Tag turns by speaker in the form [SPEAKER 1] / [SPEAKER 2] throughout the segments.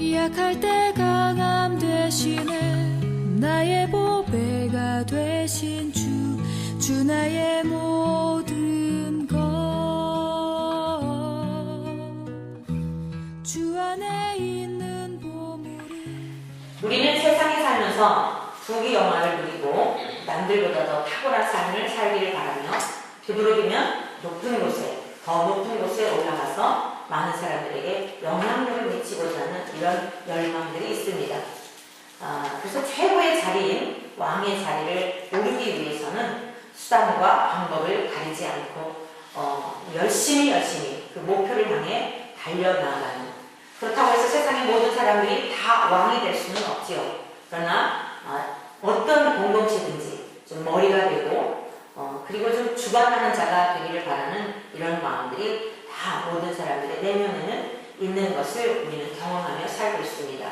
[SPEAKER 1] 약할 때 강함 대신에 나의 보배가 되신 주 나의 모든 것 주 안에 있는 보물이.
[SPEAKER 2] 우리는 세상에 살면서 부귀영화를 누리고 남들보다 더 탁월한 삶을 살기를 바라며 되도록이면 높은 곳에, 더 높은 곳에 올라가서 많은 사람들에게 영향력을 미치고자 하는 이런 열망들이 있습니다. 그래서 최고의 자리인 왕의 자리를 오르기 위해서는 수단과 방법을 가리지 않고 열심히 그 목표를 향해 달려나가는, 그렇다고 해서 세상의 모든 사람들이 다 왕이 될 수는 없지요. 그러나 어떤 공동체든지 좀 머리가 되고 그리고 좀 주관하는 자가 되기를 바라는 이런 마음들이 다 모든 사람들의 내면에는 있는 것을 우리는 경험하며 살고 있습니다.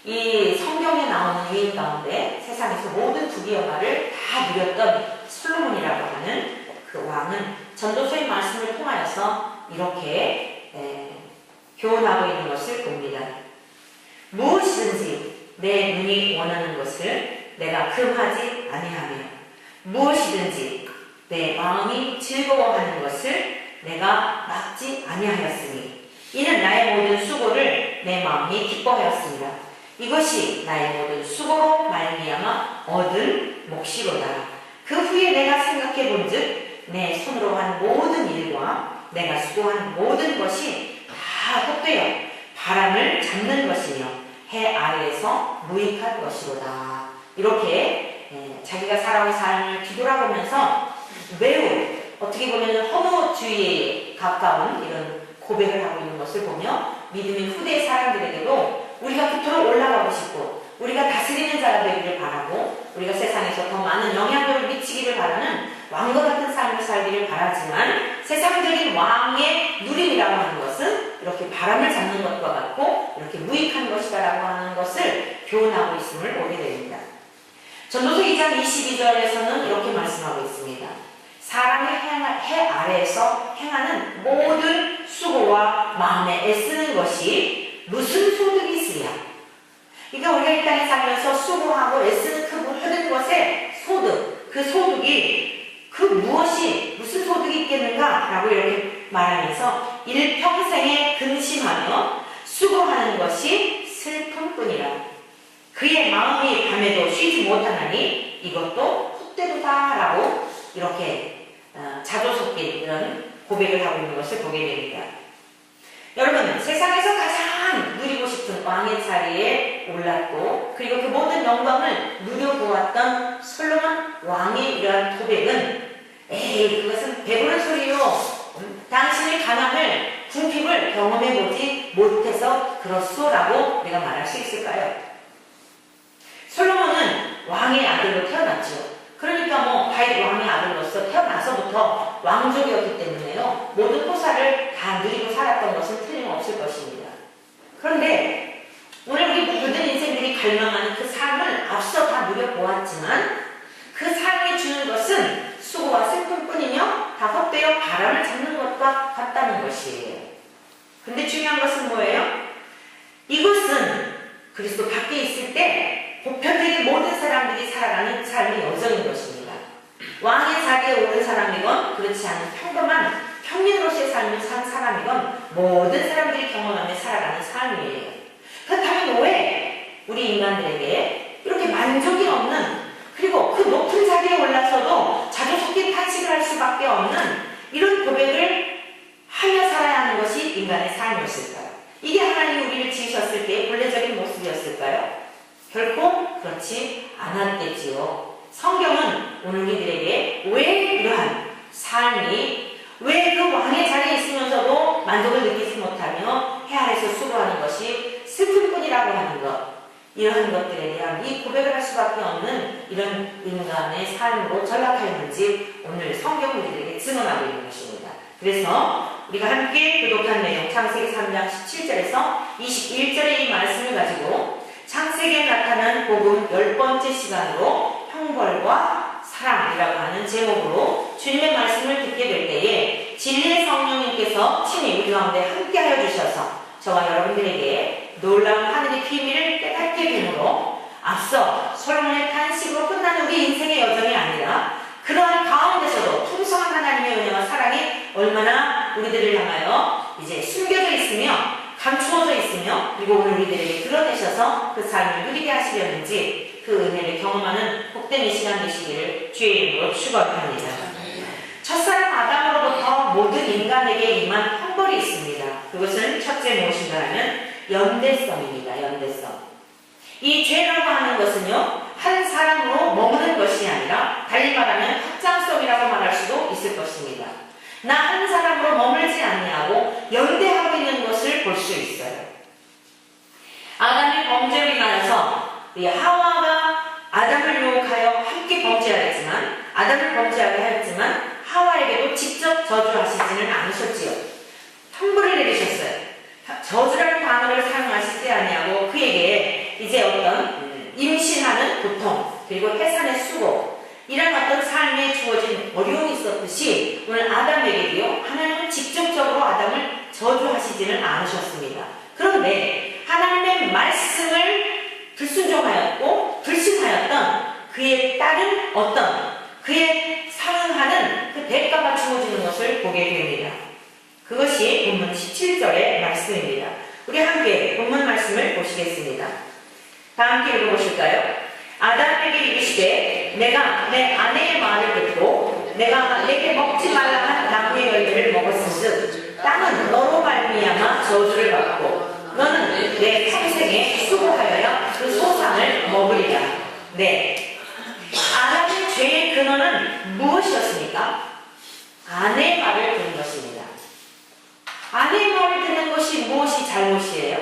[SPEAKER 2] 이 성경에 나오는 유인 가운데 세상에서 모든 부귀영화를 다 누렸던 솔로몬이라고 하는 그 왕은 전도서의 말씀을 통하여서 이렇게 교훈하고 있는 것을 봅니다. 무엇이든지 내 눈이 원하는 것을 내가 금하지 아니하며 무엇이든지 내 마음이 즐거워하는 것을 내가 막지 아니하였으니 이는 나의 모든 수고를 내 마음이 기뻐하였습니다. 이것이 나의 모든 수고로 말미암아 얻은 몫이로다. 그 후에 내가 생각해 본즉 내 손으로 한 모든 일과 내가 수고한 모든 것이 다 헛되어 바람을 잡는 것이며 해 아래에서 무익한 것이로다. 이렇게 자기가 살아온 삶을 뒤돌아보면서 매우 어떻게 보면 허무주의에 가까운 이런 고백을 하고 있는 것을 보며 믿음의 후대 사람들에게도 우리가 그토록 올라가고 싶고 우리가 다스리는 자가 되기를 바라고 우리가 세상에서 더 많은 영향력을 미치기를 바라는 왕과 같은 삶을 살기를 바라지만 세상적인 왕의 누림이라고 하는 것은 이렇게 바람을 잡는 것과 같고 이렇게 무익한 것이다라고 하는 것을 교훈하고 있음을 보게 됩니다. 전도서 2장 22절에서는 이렇게 말씀하고 있습니다. 사람이 해 아래에서 행하는 모든 수고와 마음에 애쓰는 것이 무슨 소득이 있으랴. 그러니까 우리가 이 땅에 살면서 수고하고 애쓰는 그 모든 것의 소득, 그 소득이 그 무엇이 무슨 소득이 있겠는가 라고 이렇게 말하면서 일평생에 근심하며 수고하는 것이 슬픔뿐이라. 그의 마음이 밤에도 쉬지 못하나니 이것도 헛되도다 라고 이렇게 자조 섞인 이런 고백을 하고 있는 것을 보게 됩니다. 여러분, 세상에서 가장 누리고 싶은 왕의 자리에 올랐고 그리고 그 모든 영광을 누려보았던 솔로몬 왕의 이러한 고백은 에이 그것은 배부른 소리요. 당신의 가난을 궁핍을 경험해보지 못해서 그렇소라고 내가 말할 수 있을까요? 솔로몬은 왕의 아들로 태어났죠. 그러니까 뭐 다윗 왕의 아들로서 태어나서부터 왕족이었기 때문에요. 모든 포사를 다 누리고 살았던 것은 틀림없을 것입니다. 그런데 오늘 우리 모든 인생들이 갈망하는 그 삶을 앞서 다 누려보았지만 그 삶이 주는 것은 수고와 슬픔뿐이며 다 헛되어 바람을 잡는 것과 같다는 것이에요. 근데 중요한 것은 뭐예요? 이것은 그리스도 밖에 있을 때 보편적인 모든 사람들이 살아가는 삶의 여정인 것입니다. 왕의 자리에 오른 사람이건 그렇지 않은 평범한 평민으로서의 삶을 산 사람이건 모든 사람들이 경험하며 살아가는 삶이에요. 그렇다면 왜 우리 인간들에게 이렇게 만족이 없는 그리고 그 높은 자리에 올라서도 자주 섞인 탄식을 할 수밖에 없는 이런 고백을 하며 살아야 하는 것이 인간의 삶이었을까요? 이게 하나님이 우리를 지으셨을 때의 본래적인 모습이었을까요? 결코 그렇지 않았겠지요. 성경은 오늘 우리들에게 왜 이러한 삶이 왜 그 왕의 자리에 있으면서도 만족을 느끼지 못하며 해 아래서 수고하는 것이 슬픔뿐이라고 하는 것, 이러한 것들에 대한 이 고백을 할 수밖에 없는 이런 인간의 삶으로 전락하였는지 오늘 성경 우리들에게 증언하고 있는 것입니다. 그래서 우리가 함께 교독한 내용 창세기 3장 17절에서 21절의 이 말씀을 가지고 창세기에 나타난 복음 10번째 시간으로 형벌과 사랑이라고 하는 제목으로 주님의 말씀을 듣게 될 때에 진리의 성령님께서 친히 우리 가운데 함께하여 주셔서 저와 여러분들에게 놀라운 하늘의 비밀을 깨닫게 되므로 앞서 솔로몬의 탄식으로 끝나는 우리 인생의 여정이 아니라 그러한 가운데서도 풍성한 하나님의 은혜와 사랑이 얼마나 우리들을 향하여 이제 숨겨져 있으며 감추어져 있으며 그리고 오늘 우리들에게 드러내셔서 그 삶을 누리게 하시려는지 그 은혜를 경험하는 복된 이 시간 되시기를 주의 이름으로 축원합니다. 첫사람 아담으로부터 모든 인간에게 임한 형벌이 있습니다. 그것은 첫째 무엇인가 하면 연대성입니다. 연대성. 이 죄라고 하는 것은요, 한 사람으로 머무는 것이 아니라 달리 말하면 확장성이라고 말할 수도 있을 것입니다. 나 한 사람으로 머물지 아니하고 연대하고 있는 것을 볼 수 있어요. 아담이 범죄로 인하여서 하와가 아담을 유혹하여 함께 범죄하였지만 아담을 범죄하게 하였지만 하와에게도 직접 저주하시지는 않으셨지요. 형벌을 내리셨어요. 저주라는 단어를 사용하시지 아니하고 그에게 이제 어떤 임신하는 고통 그리고 해산의 수고 이런 어떤 삶에 주어진 어려움이 있었듯이 오늘 아담에게도요 하나님은 직접적으로 아담을 저주하시지는 않으셨습니다. 그런데 하나님의 말씀을 불순종하였고 불신하였던 그에 따른 어떤 그에 상응하는 그 대가가 주어지는 것을 보게 됩니다. 그것이 본문 17절의 말씀입니다. 우리 함께 본문 말씀을 보시겠습니다. 다 함께 읽어보실까요? 아담에게 이르시되 내가 내 아내의 말을 듣고 내가 내게 먹지 말라 한 나무의 열매를 먹었은즉 땅은 너로 말미암아 저주를 받고 너는 내 평생에 수고하여야 그 소산을 먹으리라. 네, 아담의 죄의 근원은 무엇이었습니까? 아내의 말을 듣는 것입니다. 아내의 말을 듣는 것이 무엇이 잘못이에요?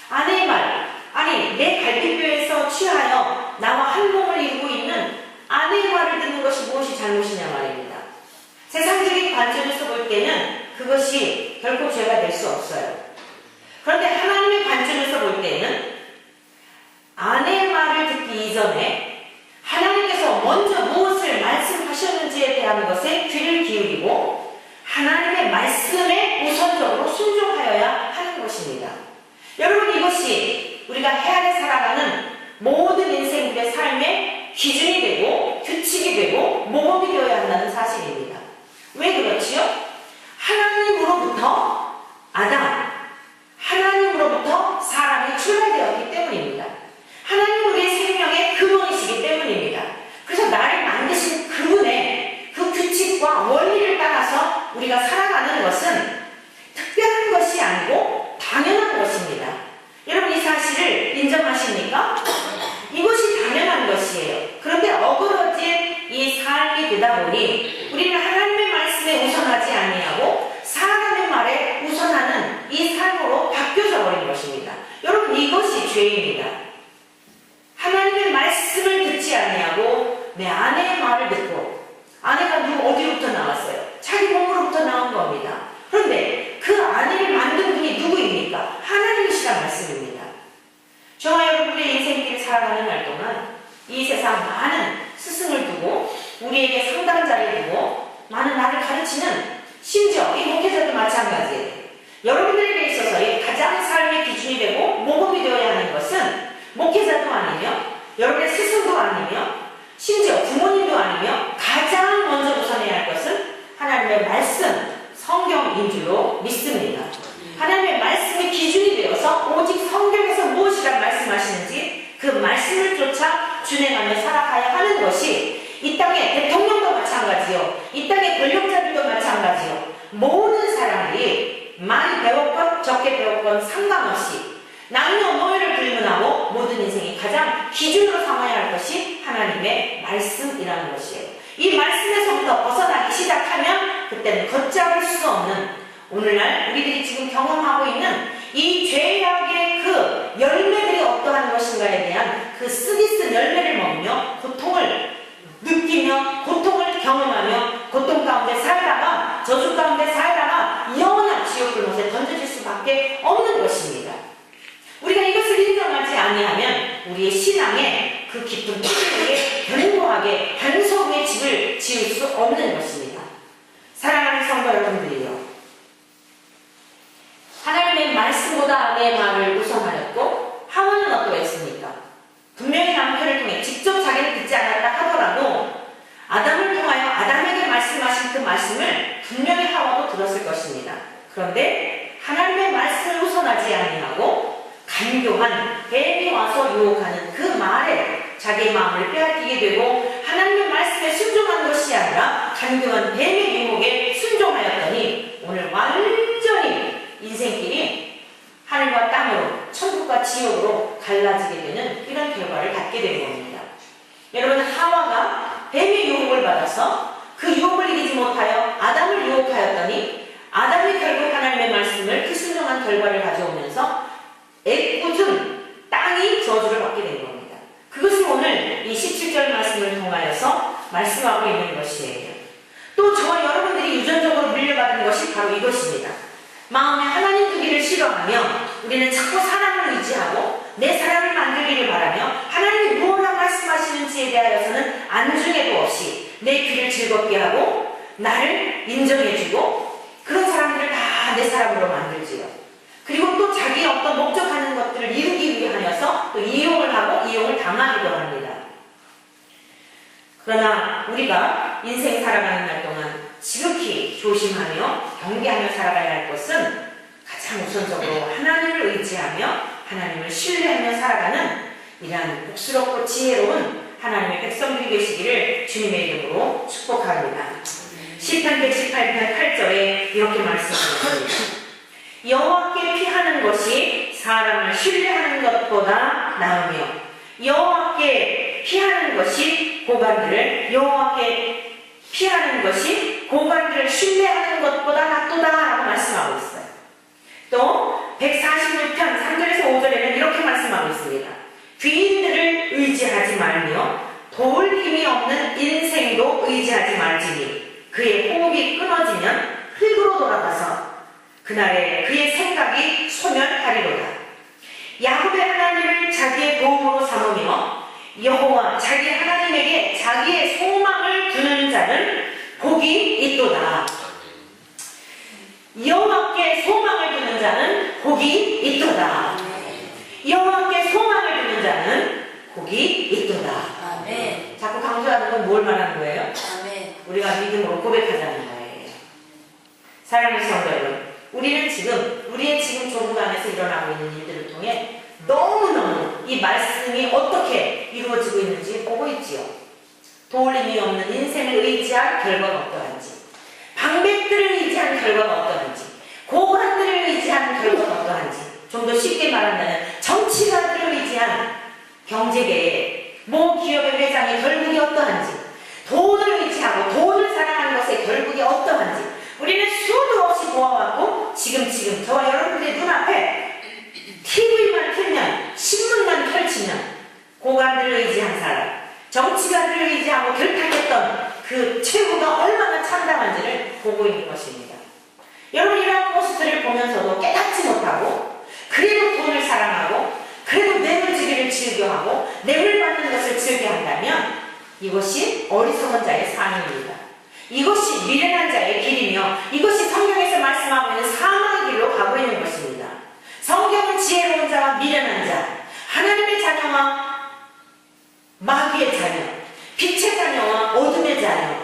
[SPEAKER 2] 아내의 말, 아니 내 갈비뼈에서 취하여 나와 한 몸을 이루고 있는 아내의 말을 듣는 것이 무엇이 잘못이냐 말입니다. 세상적인 관점에서 볼 때는 그것이 결코 죄가 될 수 없어요. 그런데 하나님의 관점에서 볼 때는 아내의 말을 듣기 이전에 하나님께서 먼저 무엇을 말씀하셨는지에 대한 것에 귀를 기울이고 하나님의 말씀에 우선적으로 순종하여야 하는 것입니다. 여러분, 이것이 우리가 헤아려 살아가는 모든 인생들의 삶의 기준이 되고 규칙이 되고 모범이 되어야 한다는 사실입니다. 왜 그렇지요? 하나님으로부터 아담, 하나님으로부터 사람이 출발되었기 때문입니다. 하나님 우리의 생명의 근원이시기 때문입니다. 그래서 나를 만드신 그분의 그 규칙과 원리를 따라서 우리가 살아가는 것은 특별한 것이 아니고 당연한 것입니다. 여러분, 이 사실을 인정하십니까? 이것이 당연한 것이에요. 그런데 어그러진 이 삶이 되다 보니 우리는 하나님의 말씀에 우선하지 아니하고 사람의 말에 우선하는 이 삶으로 바뀌어져 버린 것입니다. 여러분, 이것이 죄입니다. 하나님의 말씀을 듣지 아니하고 내 아내의 말을 듣고, 아내가 어디로부터 나왔어요? 자기 몸으로부터 나온 겁니다. 그런데 그 아내를 만든 분이 누구입니까? 하나님이시란 말씀입니다. 저와 여러분의 인생길을 살아가는 날 동안 이 세상 많은 스승을 두고 우리에게 상담자를 두고 많은 나를 가르치는, 심지어 이 목회자도 마찬가지예요. 여러분들에게 있어서의 가장 삶의 기준이 되고 모범이 되어야 하는 것은 목회자도 아니며 여러분의 스승도 아니며 심지어 부모님도 아니며 가장 먼저 우선해야 할 것은 하나님의 말씀, 성경인 줄로 믿습니다. 하나님의 말씀이 기준이 되어서 오직 성경에서 무엇이란 말씀하시는지 그 말씀을 쫓아 준행하며 살아가야 하는 것이 이 땅의 대통령도 마찬가지요, 이 땅의 권력자들도 마찬가지요, 모든 사람들이 많이 배웠건 적게 배웠건 상관없이 남녀노소를 불문하고 모든 인생이 가장 기준으로 삼아야 할 것이 하나님의 말씀이라는 것이에요. 이 말씀에서부터 벗어나기 시작하면 그때는 걷잡을 수 없는, 오늘날 우리들이 지금 경험하고 있는 이 죄악의 그 열매들이 어떠한 것인가에 대한 그 쓰디 쓴 열매를 먹으며 고통을 느끼며 고통을 경험하며 고통 가운데 살다가 저주 가운데 살다가 영원한 지옥 불못에 던져질 수밖에 없는 것입니다. 우리가 이것을 인정하지 아니하면 우리의 신앙에 그 깊은 뿌리 위에 견고하게 반석 위에 집을 지을 수 없는 것입니다. 사랑하는 성도 여러분들이요, 하나님의 하나님의 말씀보다 아내의 말을 우선하였고, 하와는 어떠했습니까? 분명히 남편을 통해 직접 자기를 듣지 않았다 하더라도 아담을 통하여 아담에게 말씀하신 그 말씀을 분명히 하와도 들었을 것입니다. 그런데 하나님의 말씀을 우선하지 아니하고 간교한 뱀이 와서 유혹하는 그 말에 자기의 마음을 빼앗기게 되고, 하나님의 말씀에 순종한 것이 아니라 간교한 뱀의 유혹에 순종하였더니 오늘 완전히 인생길이 하늘과 땅으로, 천국과 지옥으로 갈라지게 되는 이런 결과를 갖게 된 겁니다. 여러분, 하와가 뱀의 유혹을 받아서 그 유혹을 이기지 못하여 아담을 유혹하였더니 아담이 결국 하나님의 말씀을 불순종한 결과를 가져오면서 애꿎은 땅이 저주를 받게 된 겁니다. 그것을 오늘 이 17절 말씀을 통하여서 말씀하고 있는 것이에요. 또 저와 여러분들이 유전적으로 물려받은 것이 바로 이것입니다. 마음에 하나님 두기를 싫어하며 우리는 자꾸 사람을 의지하고 내 사람을 만들기를 바라며 하나님이 무엇을 말씀하시는지에 대하여서는 안중에도 없이 내 귀를 즐겁게 하고 나를 인정해주고 그런 사람들을 다 내 사람으로 만들지요. 그리고 또 자기의 어떤 목적하는 것들을 이루기 위하여서 또 이용을 하고 이용을 당하기도 합니다. 그러나 우리가 인생 살아가는 날 동안 지극히 조심하며 경계하며 살아가야 할 것은 가장 우선적으로 하나님을 의지하며 하나님을 신뢰하며 살아가는 이러한 복스럽고 지혜로운 하나님의 백성들이 되시기를 주님의 이름으로 축복합니다. 시편 118편 8절에 이렇게 말씀하셨습니다. 여호와께 피하는 것이 사람을 신뢰하는 것보다 나으며 여호와께 피하는 것이 여호와께 피하는 것이 고관들을 신뢰하는 것보다 낫도다라고 말씀하고 있어요. 또 146편 3절에서 5절에는 이렇게 말씀하고 있습니다. 귀인들을 의지하지 말며 도울 힘이 없는 인생도 의지하지 말지니 그의 호흡이 끊어지면 흙으로 돌아가서 그날에 그의 생각이 소멸하리로다. 야곱의 하나님을 자기의 도움으로 삼으며 여호와 자기 하나님에게 자기의 소망을 두는 자는 복이 있도다. 여호와께 소망을 두는 자는 복이 있도다. 여호와께 소망을 두는 자는 복이 있도다.
[SPEAKER 3] 아멘.
[SPEAKER 2] 자꾸 강조하는 건 뭘 말하는 거예요?
[SPEAKER 3] 아멘.
[SPEAKER 2] 우리가 믿음으로 고백하자는 거예요. 사랑하는 성도 여러분, 우리는 지금 우리의 지금 조국 안에서 일어나고 있는 일들을 통해 너무너무 이 말씀이 어떻게 이루어지고 있는지 보고 있지요. 도울림이 없는 인생을 의지한 결과가 어떠한지, 방백들을 의지한 결과가 어떠한지, 고관들을 의지한 결과가 어떠한지, 좀 더 쉽게 말한다면 정치가들을 의지한 경제계의 모 기업의 회장의 결국이 어떠한지, 돈을 의지하고 돈을 사랑하는 것의 결국이 어떠한지 우리는 수도 없이 보아왔고 지금 저와 여러분들의 눈앞에 TV만 틀면, 신문만 펼치면 고관들을 의지한 사람, 정치가들을 의지하고 결탁했던 그 최후가 얼마나 참담한지를 보고 있는 것입니다. 여러분, 이러한 모습들을 보면서도 깨닫지 못하고 그래도 돈을 사랑하고 그래도 뇌물주기를 즐겨하고 뇌물 받는 것을 즐겨한다면 이것이 어리석은 자의 삶입니다. 이것이 미련한 자의 길이며 이것이 성경에서 말씀하고 있는 사망의 길로 가고 있는 것입니다. 성경은 지혜로운 자와 미련한 자, 하나님의 자녀와 마귀의 자녀, 빛의 자녀와 어둠의 자녀,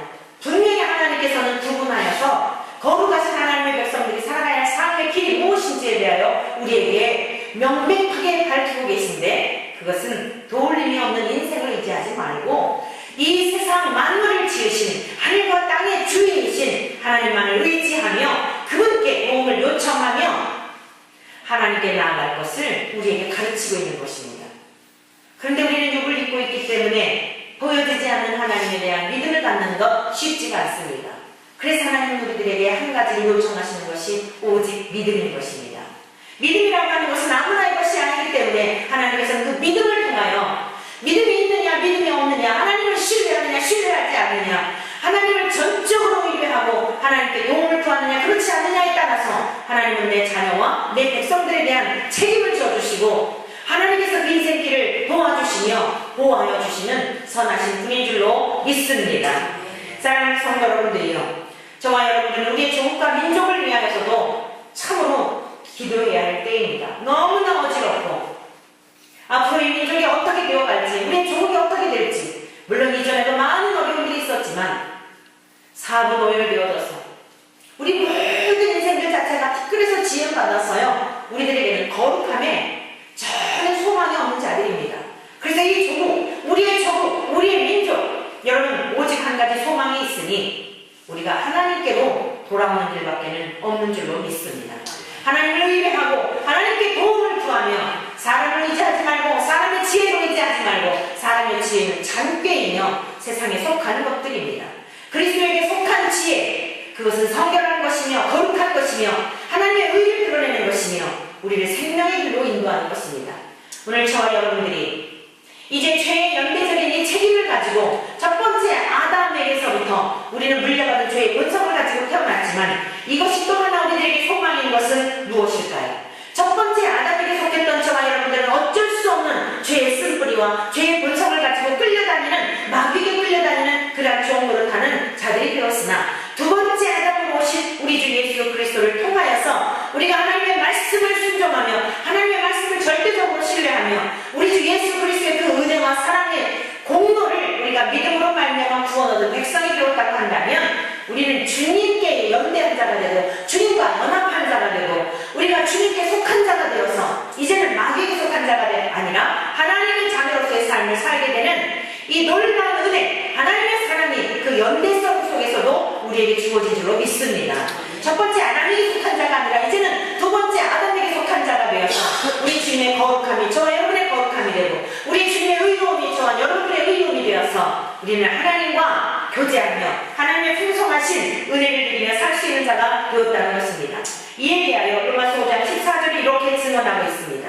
[SPEAKER 2] 분명히 하나님께서는 구분하여서 거룩하신 하나님의 백성들이 살아가야 할 삶의 길이 무엇인지에 대하여 우리에게 명백하게 밝히고 계신데, 그것은 도울림이 없는 인생을 의지하지 말고 이 세상 만물을 지으신 하늘과 땅의 주인이신 하나님만을 의지하며 그분께 도움을 요청하며 하나님께 나아갈 것을 우리에게 가르치고 있는 것입니다. 그런데 우리는 육을 입고 있기 때문에 보여지지 않는 하나님에 대한 믿음을 갖는 것 쉽지가 않습니다. 그래서 하나님은 우리들에게 한 가지를 요청하시는 것이 오직 믿음인 것입니다. 믿음이라고 하는 것은 아무나의 것이 아니기 때문에 하나님께서는 그 믿음을 통하여 믿음이 있느냐 믿음이 없느냐, 하나님을 신뢰하느냐 신뢰하지 않느냐, 하나님을 전적으로 의뢰하고 하나님께 도움을 구하느냐 그렇지 않느냐에 따라서 하나님은 내 자녀와 내 백성들에 대한 책임을 져주시고 하나님께서 그 인생길을 도와주시며 보호하여 주시는 선하신 분인 줄로 믿습니다. 사랑하는 성도 여러분들이요, 저와 여러분들은 우리의 조국과 민족을 위하여서도 참으로 기도해야 할 때입니다. 너무나 어지럽고 앞으로 이 민족이 어떻게 되어갈지, 우리의 조국이 어떻게 될지, 물론 이전에도 많은 어려움들이 있었지만 사부 노열되어져서 우리 모든 인생들 자체가 티끌에서 지음받아서요, 우리들에게는 거룩함에 전혀 소망이 없는 자들입니다. 그래서 이 조국, 우리의 조국, 우리의 민족, 여러분 오직 한 가지 소망이 있으니 우리가 하나님께로 돌아오는 길밖에는 없는 줄로 믿습니다. 하나님을 의뢰하고 하나님께 도움을 구하며 사람을 의지하지 말고 사람의 지혜로 의지하지 말고 사람의 지혜는 잔꾀이며 세상에 속하는 것들입니다. 그리스도에게 속한 지혜, 그것은 성결한 것이며 거룩한 것이며 하나님의 의를 드러내는 것이며 우리를 생명의 길로 인도하는 것입니다. 오늘 저와 여러분들이 이제 죄의 연대적인 이 책임을 가지고 첫 번째 아담에게서부터 우리는 물려받은 죄의 본성을 가지고 태어났지만 이것이 또 하나 우리들에게 소망인 것은 무엇일까요? 첫 번째 아담에게 속했던 저와 여러분들은 어쩔 수 없는 죄의 쓴뿌리와 죄의 본성을 가지고 끌려다니는, 마귀에게 끌려다니는 그러한 종으로 타는 자들이 되었으나 두 번째 아담으로 오신 우리 주 예수 그리스도를 통하여서 우리가 하나님의 말씀을 순종하며 하나님의 말씀을 절대적으로 신뢰하며 우리 주 예수 그리스도의 그 은혜와 사랑의 공로를 우리가 믿음으로 말미암아 구원 얻은 백성이 되었다고 한다면 우리는 주님께 연대한 자가 되고 주님과 연합한 자가 되고 우리가 주님께 속한 자가 되어서 이제는 마귀에게 속한 자가 아니라 하나님의 자녀로서의 삶을 살게 되는 이 놀라운 은혜, 하나님의 사랑이 그 연대성 속에서도 우리에게 주어진 줄로 믿습니다. 첫 번째 아담에게 속한 자가 아니라 이제는 두 번째 아담에게 속한 자가 되어서 우리 주님의 거룩함이 저와 여러분의 거룩함이 되고 우리 주님의 의로움이 저와 여러분의 의로움이 되어서 우리는 하나님과 교제하며 하나님의 풍성하신 은혜를 누리며 살 수 있는 자가 되었다는 것입니다. 이에 대하여 로마서 5장 14절이 이렇게 증언하고 있습니다.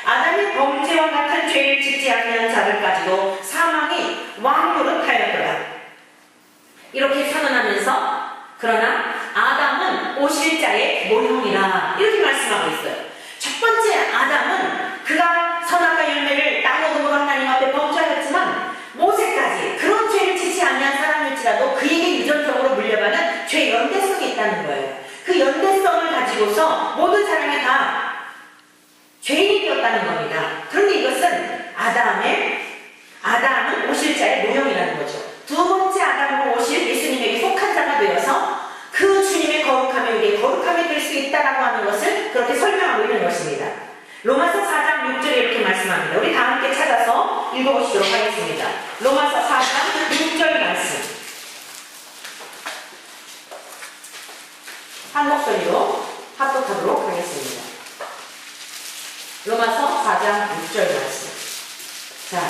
[SPEAKER 2] 아담의 범죄와 같은 죄를 짓지 않는 자들까지도 사망이 왕노릇하였더라. 이렇게 선언하면서 그러나 아담은 오실 자의 모형이라 이렇게 말씀하고 있어요. 첫 번째 아담은 그가 선악과 열매를 따먹음으로 하나님 앞에 범죄하였지만 모세까지 그런 죄를 짓지 않는 사람일지라도 그에게 유전적으로 물려받은 죄 연대성이 있다는 거예요. 그 연대성을 가지고서 모든 사람이 다 죄인이 되었다는 겁니다. 그런데 이것은 아담은 오실 자의 모형이라는 거죠. 두 번째 아담으로 오실 예수님에게 속한 자가 되어서 그 주님의 거룩함이 우리의 거룩함이 될 수 있다라고 하는 것을 그렇게 설명하고 있는 것입니다. 로마서 4장 6절에 이렇게 말씀합니다. 우리 다 함께 찾아서 읽어보시도록 하겠습니다. 로마서 4장 6절 말씀. 한 목소리로 합독하도록 하겠습니다. 로마서 4장 6절 말씀. 자,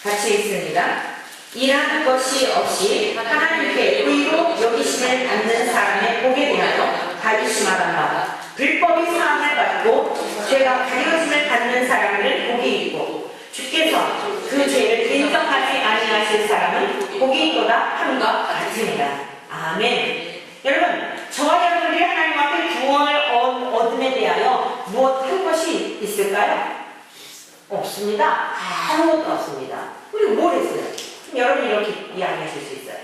[SPEAKER 2] 같이 읽습니다. 일하는 것이 없이 하나님께 의로 여기심을 받는 사람의 복에 대하여 다윗이 말한 바 불법이 사함을 받고 죄가 가려짐을 받는 사람을 복이 있고 주께서 그 죄를 인정하지 아니하실 사람은 복이 있도다 함과 같으니라. 아멘. 여러분, 저와 여러분들이 하나님 앞에 구원을 얻음에 대하여 무엇 할 것이 있을까요? 없습니다. 아무것도 없습니다. 우리 뭘 했어요? 여러분이 이렇게 이야기하실 수 있어요.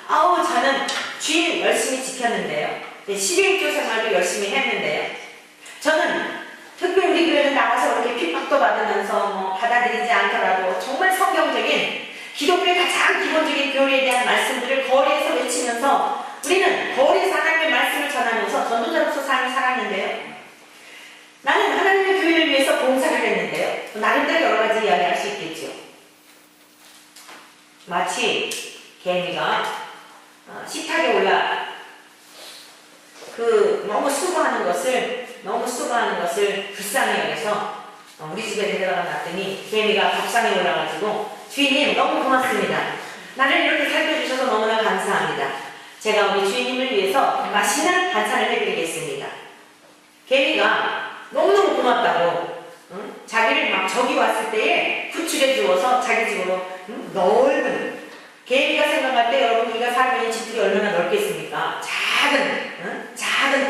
[SPEAKER 2] 저는 주일 열심히 지켰는데요. 11조 생활도 열심히 했는데요. 저는 특별히 우리 교회는 나가서 그렇게 핍박도 받으면서 받아들이지 않더라도 정말 성경적인 기독교의 가장 기본적인 교리에 대한 말씀들을 거리에서 외치면서 우리는 거리에서 하나님의 말씀을 전하면서 전도자로서 삶을 살았는데요. 나는 하나님의 교회를 위해서 봉사를 했는데요. 나름대로 여러 가지 이야기할 수 있겠죠. 마치 개미가 식탁에 올라 너무 수고하는 것을 불쌍히 여겨서 우리 집에 데려다 놨더니 개미가 밥상에 올라가지고 주인님 너무 고맙습니다. 나를 이렇게 살펴주셔서 너무나 감사합니다. 제가 우리 주인님을 위해서 맛있는 반찬을 해드리겠습니다. 개미가 너무너무 고맙다고 자기를 막 적이 왔을 때에 구출해 주어서 자기 집으로 넓은 개미가 생각할 때 여러분 우리가 살고 있는 집들이 얼마나 넓겠습니까? 작은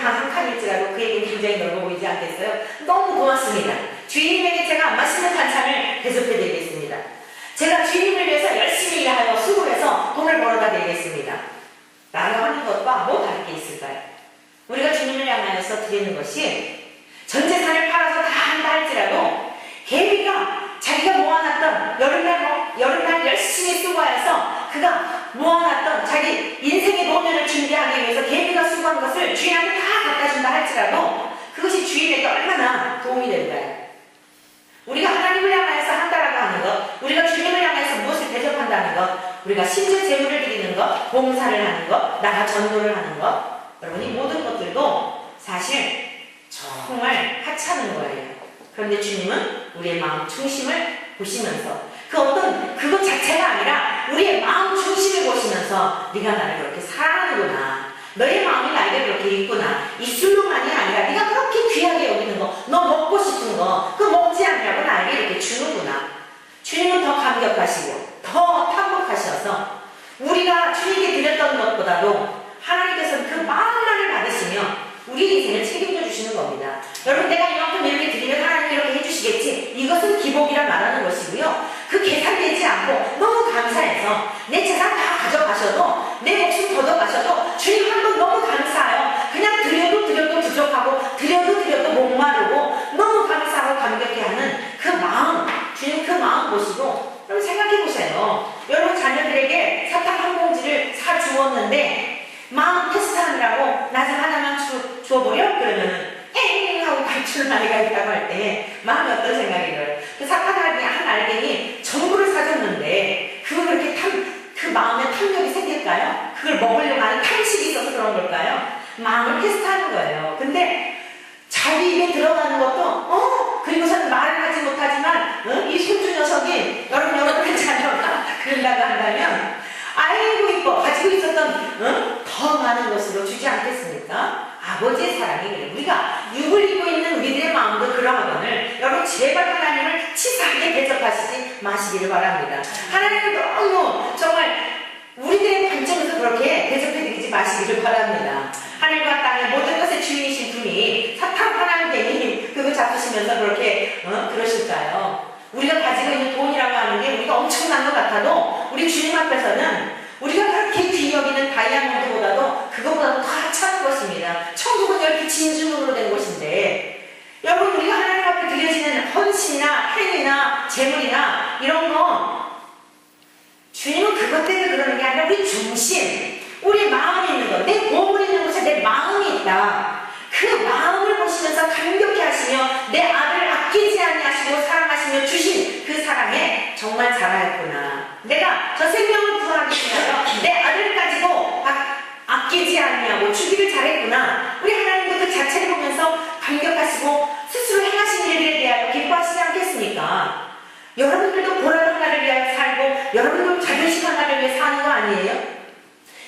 [SPEAKER 2] 방 한 칸일지라도 그에게는 굉장히 넓어 보이지 않겠어요? 너무 고맙습니다. 주인님에게 제가 맛있는 반찬을 대접해 드리겠습니다. 제가 주인님을 위해서 열심히 일하여 수고해서 돈을 벌어다 드리겠습니다. 라고 하는 것과 뭐 다를 게 있을까요? 향하여서 드리는 것이 전 재산을 팔아서 다 한다 할지라도 개미가 자기가 모아놨던 여름날 열심히 수고해서 그가 모아놨던 자기 인생의 노년을 준비하기 위해서 개미가 수고한 것을 주인한테 다 갖다 준다 할지라도 그것이 주인에게 얼마나 도움이 될까요? 우리가 하나님을 향하여서 한다라고 하는 것, 우리가 주님을 향하여서 무엇을 대접한다는 것, 우리가 심지어 제물을 드리는 것, 봉사를 하는 것, 나가 전도를 하는 것, 여러분 이 모든 것들도 사실 정말 하찮은 거예요. 그런데 주님은 우리의 마음 중심을 보시면서 그 어떤 그것 자체가 아니라 우리의 마음 중심을 보시면서 네가 나를 그렇게 사랑하는구나, 너의 마음이 나에게 그렇게 있구나, 입술로만이 아니라 네가 그렇게 귀하게 여기는 거, 너 먹고 싶은 거 그거 먹지 않냐고 나에게 이렇게 주는구나. 주님은 더 감격하시고 더 탐복하셔서 우리가 주님께 드렸던 것보다도 하나님께서는 그 마음만을 받으시며 우리 인생을 책임져 주시는 겁니다. 여러분 내가 이만큼 이렇게 드리면 하나님이 이렇게 해주시겠지, 이것은 기복이라 말하는 것이고요. 그 계산되지 않고 너무 감사해서 내 재산 다 가져가셔도 내 목숨 걷어가셔도 주님 한 번 너무 감사해요. 그냥 드려도 부족하고 드려도 목마르고 너무 감사하고 감격해하는 그 마음, 주님 그 마음 보시고 여러분 생각해보세요. 여러분 자녀들에게 사탕 한 봉지를 사주었는데 마음 테스트하느라고 나중 하나만 주어버려? 그러면은 엥 하고 감추는 아이가 있다고 할 때 마음이 어떤 생각이 들어요? 그 사탕 한 알갱이 전부를 사줬는데 그걸 그렇게 그 마음에 탐욕이 생길까요? 그걸 먹으려고 하는 탐식이 있어서 그런 걸까요? 마음을 테스트하는 거예요. 근데 자기 입에 들어가는 것도 그리고서는 말을 하지 못하지만 이 손주 녀석이 여러분의 자녀가 그런다고 한다면 아이고 이뻐 가지고 있었던 더 많은 것으로 주지 않겠습니까? 아버지의 사랑이 그래요. 우리가 육을 입고 있는 우리들의 마음도 그러하거늘 여러분 제발 하나님을 치사하게 대접하시지 마시기를 바랍니다. 하나님을 너무 정말 우리들의 관점에서 그렇게 대접해드리지 마시기를 바랍니다. 하늘과 땅의 모든 것의 주인이신 분이 사탕 하나님께 그거 잡수시면서 그렇게 그러실까요? 우리가 가지고 있는 돈이라고 하는 게 우리가 엄청난 것 같아도 우리 주님 앞에서는 우리가 그렇게 귀히 여기는 다이아몬드보다도 그것보다도 더 하찮은 것입니다. 천국은 이렇게 진주문으로 된 곳인데 여러분 우리가 하나님 앞에 드려지는 헌신이나 행위나 재물이나 이런 거 주님은 그것 때문에 그러는 게 아니라 우리 중심, 우리 마음이 있는 것, 내 보물이 있는 곳에 내 마음이 있다. 그 마음을 보시면서 감격해 하시며 내 아들을 아끼지 아니하시고 사랑하시며 주신 그 사랑에 정말 잘하였구나. 내가 저 생명을 구하기 위해서 내 아들을 가지고 아끼지 아니하고 주기를 잘했구나. 우리 하나님도 그 자체를 보면서 감격하시고 스스로 행하신 일들에 대하여 기뻐하시지 않겠습니까? 여러분들도 보람 하나를 위하여 살고 여러분도 자존심 하나를 위해 사는 거 아니에요?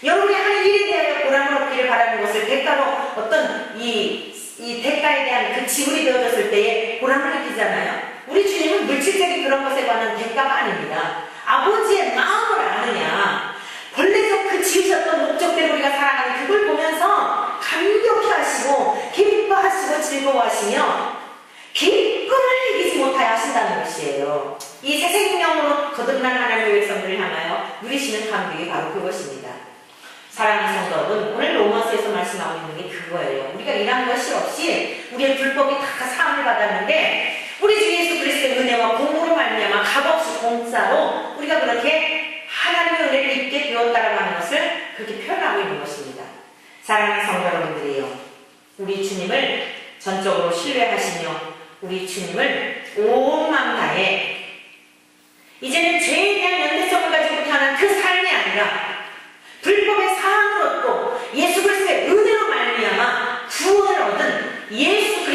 [SPEAKER 2] 여러분이 하는 일에 대하여 보람을 얻기를 바라는 것을 대가로 어떤 이 대가에 대한 그 지불이 되어졌을 때에 보람을 느끼잖아요. 우리 주님은 물질적인 그런 것에 관한 대가가 아닙니다. 아버지의 마음을 아느냐, 본래서 그 지으셨던 목적대로 우리가 살아가는 그걸 보면서 감격해 하시고 기뻐하시고 즐거워하시며 기쁨을 이기지 못하여 하신다는 것이에요. 이 새 생명으로 거듭난 하나님의 백성들을 향하여 누리시는 감격이 바로 그것입니다. 사랑하는 성도 여러분, 오늘 로마서에서 말씀하고 있는 게 그거예요. 우리가 일한 것이 없이 우리의 불법이 다 사함을 받았는데 우리 주 예수 그리스도의 은혜와 공로로 말미암아 값없이 공짜로 우리가 그렇게 하나님의 은혜를 입게 되었다라고 하는 것을 그렇게 표현하고 있는 것입니다. 사랑하는 성도 여러분들이요, 우리 주님을 전적으로 신뢰하시며 우리 주님을 온 마음 다해 이제는 죄에 대한 연대성을 가지고 태어난 그 삶이 아니라 불법의 사함을 얻고 예수 그리스도의 은혜로 말미암아 구원을 얻은 예수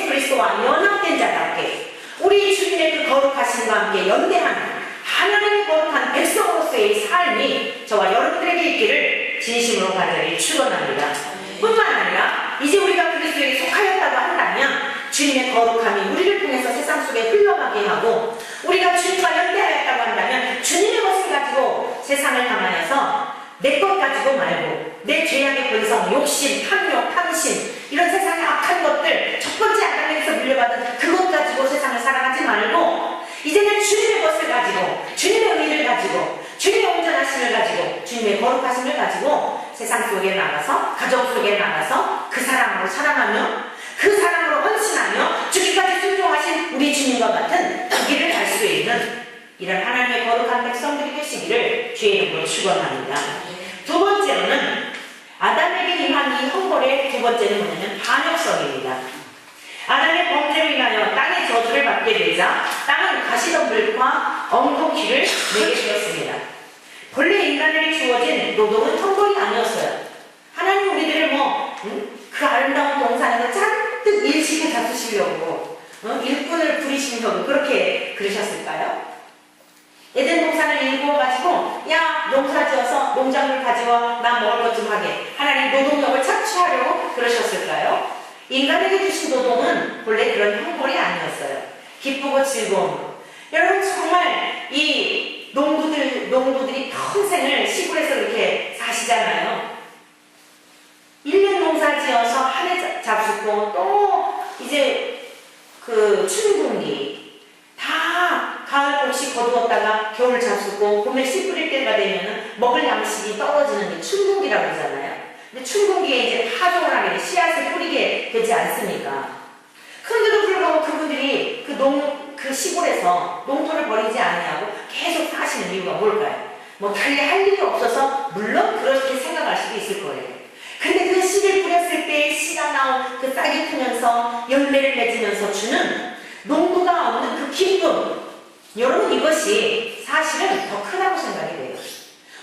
[SPEAKER 2] 그리스도와 연합된 자답게 우리 주님의 그 거룩하심과 함께 연대하는 하나님의 거룩한 백성으로서의 삶이 저와 여러분들에게 있기를 진심으로 간절히 축원합니다. 뿐만 아니라 이제 우리가 그리스도에 속하였다고 한다면 주님의 거룩함이 우리를 통해서 세상 속에 흘러가게 하고 우리가 주님과 연대하였다고 한다면 주님의 것을 가지고 세상을 향하여서 내 것 가지고 말고 내 죄악의 본성, 욕심, 탐욕, 탐심 이런 세상의 악한 것들 첫 번째 아담에게서 물려받은 그것 가지고 세상을 살아가지 말고 이제는 주님의 것을 가지고 주님의 의를 가지고 주님의 온전하심을 가지고 주님의 거룩하심을 가지고 세상 속에 나가서 가정 속에 나가서 그 사랑으로 참 순종하며 그 사랑으로 헌신하며 죽기까지 순종하신 우리 주님과 같은 그 길을 갈 수 있는 이런 하나님의 거룩한 백성들이 되시기를 주의 이름으로 축원합니다. 두 번째로는 아담에게 임한 이 형벌의 두 번째는 뭐냐면 반역성입니다. 아담의 범죄로 인하여 땅의 저주를 받게 되자 땅은 가시덤불과 엉겅퀴를 내게 되었습니다. 본래 인간에게 주어진 노동은 형벌이 아니었어요. 하나님 우리들을 그 아름다운 동산에서 잔뜩 일시켜 잡수시려고 일꾼을 부리시려고 그렇게 그러셨을까요? 에덴 동산을 일구어가지고 야 농사지어서 농작물 가져와 나 먹을 것 좀 하게 하나님 노동력을 착취하려고 그러셨을까요? 인간에게 주신 노동은 본래 그런 형벌이 아니었어요. 기쁘고 즐거움. 여러분 정말 이 농부들이 평생을 시골에서 이렇게 사시잖아요. 1년 농사 지어서 한 해 잡수고 또 이제 그 춘분기 다 가을 곡식 거두었다가 겨울 잡수고 봄에 씨 뿌릴 때가 되면 먹을 양식이 떨어지는 게 춘분기라고 그러잖아요. 근데 춘분기에 이제 파종을 하게 씨앗을 뿌리게 되지 않습니까? 그런데도 불구하고 그분들이 그 시골에서 농토를 버리지 아니하고 계속 사시는 이유가 뭘까요? 뭐 달리 할 일이 없어서 물론 그렇게 생각할 수도 있을 거예요. 근데 그 씨를 뿌렸을 때 씨가 나온 그 싹이 트면서 열매를 맺으면서 주는 농부가 얻는 그 기쁨, 여러분 이것이 사실은 더 크다고 생각이 돼요.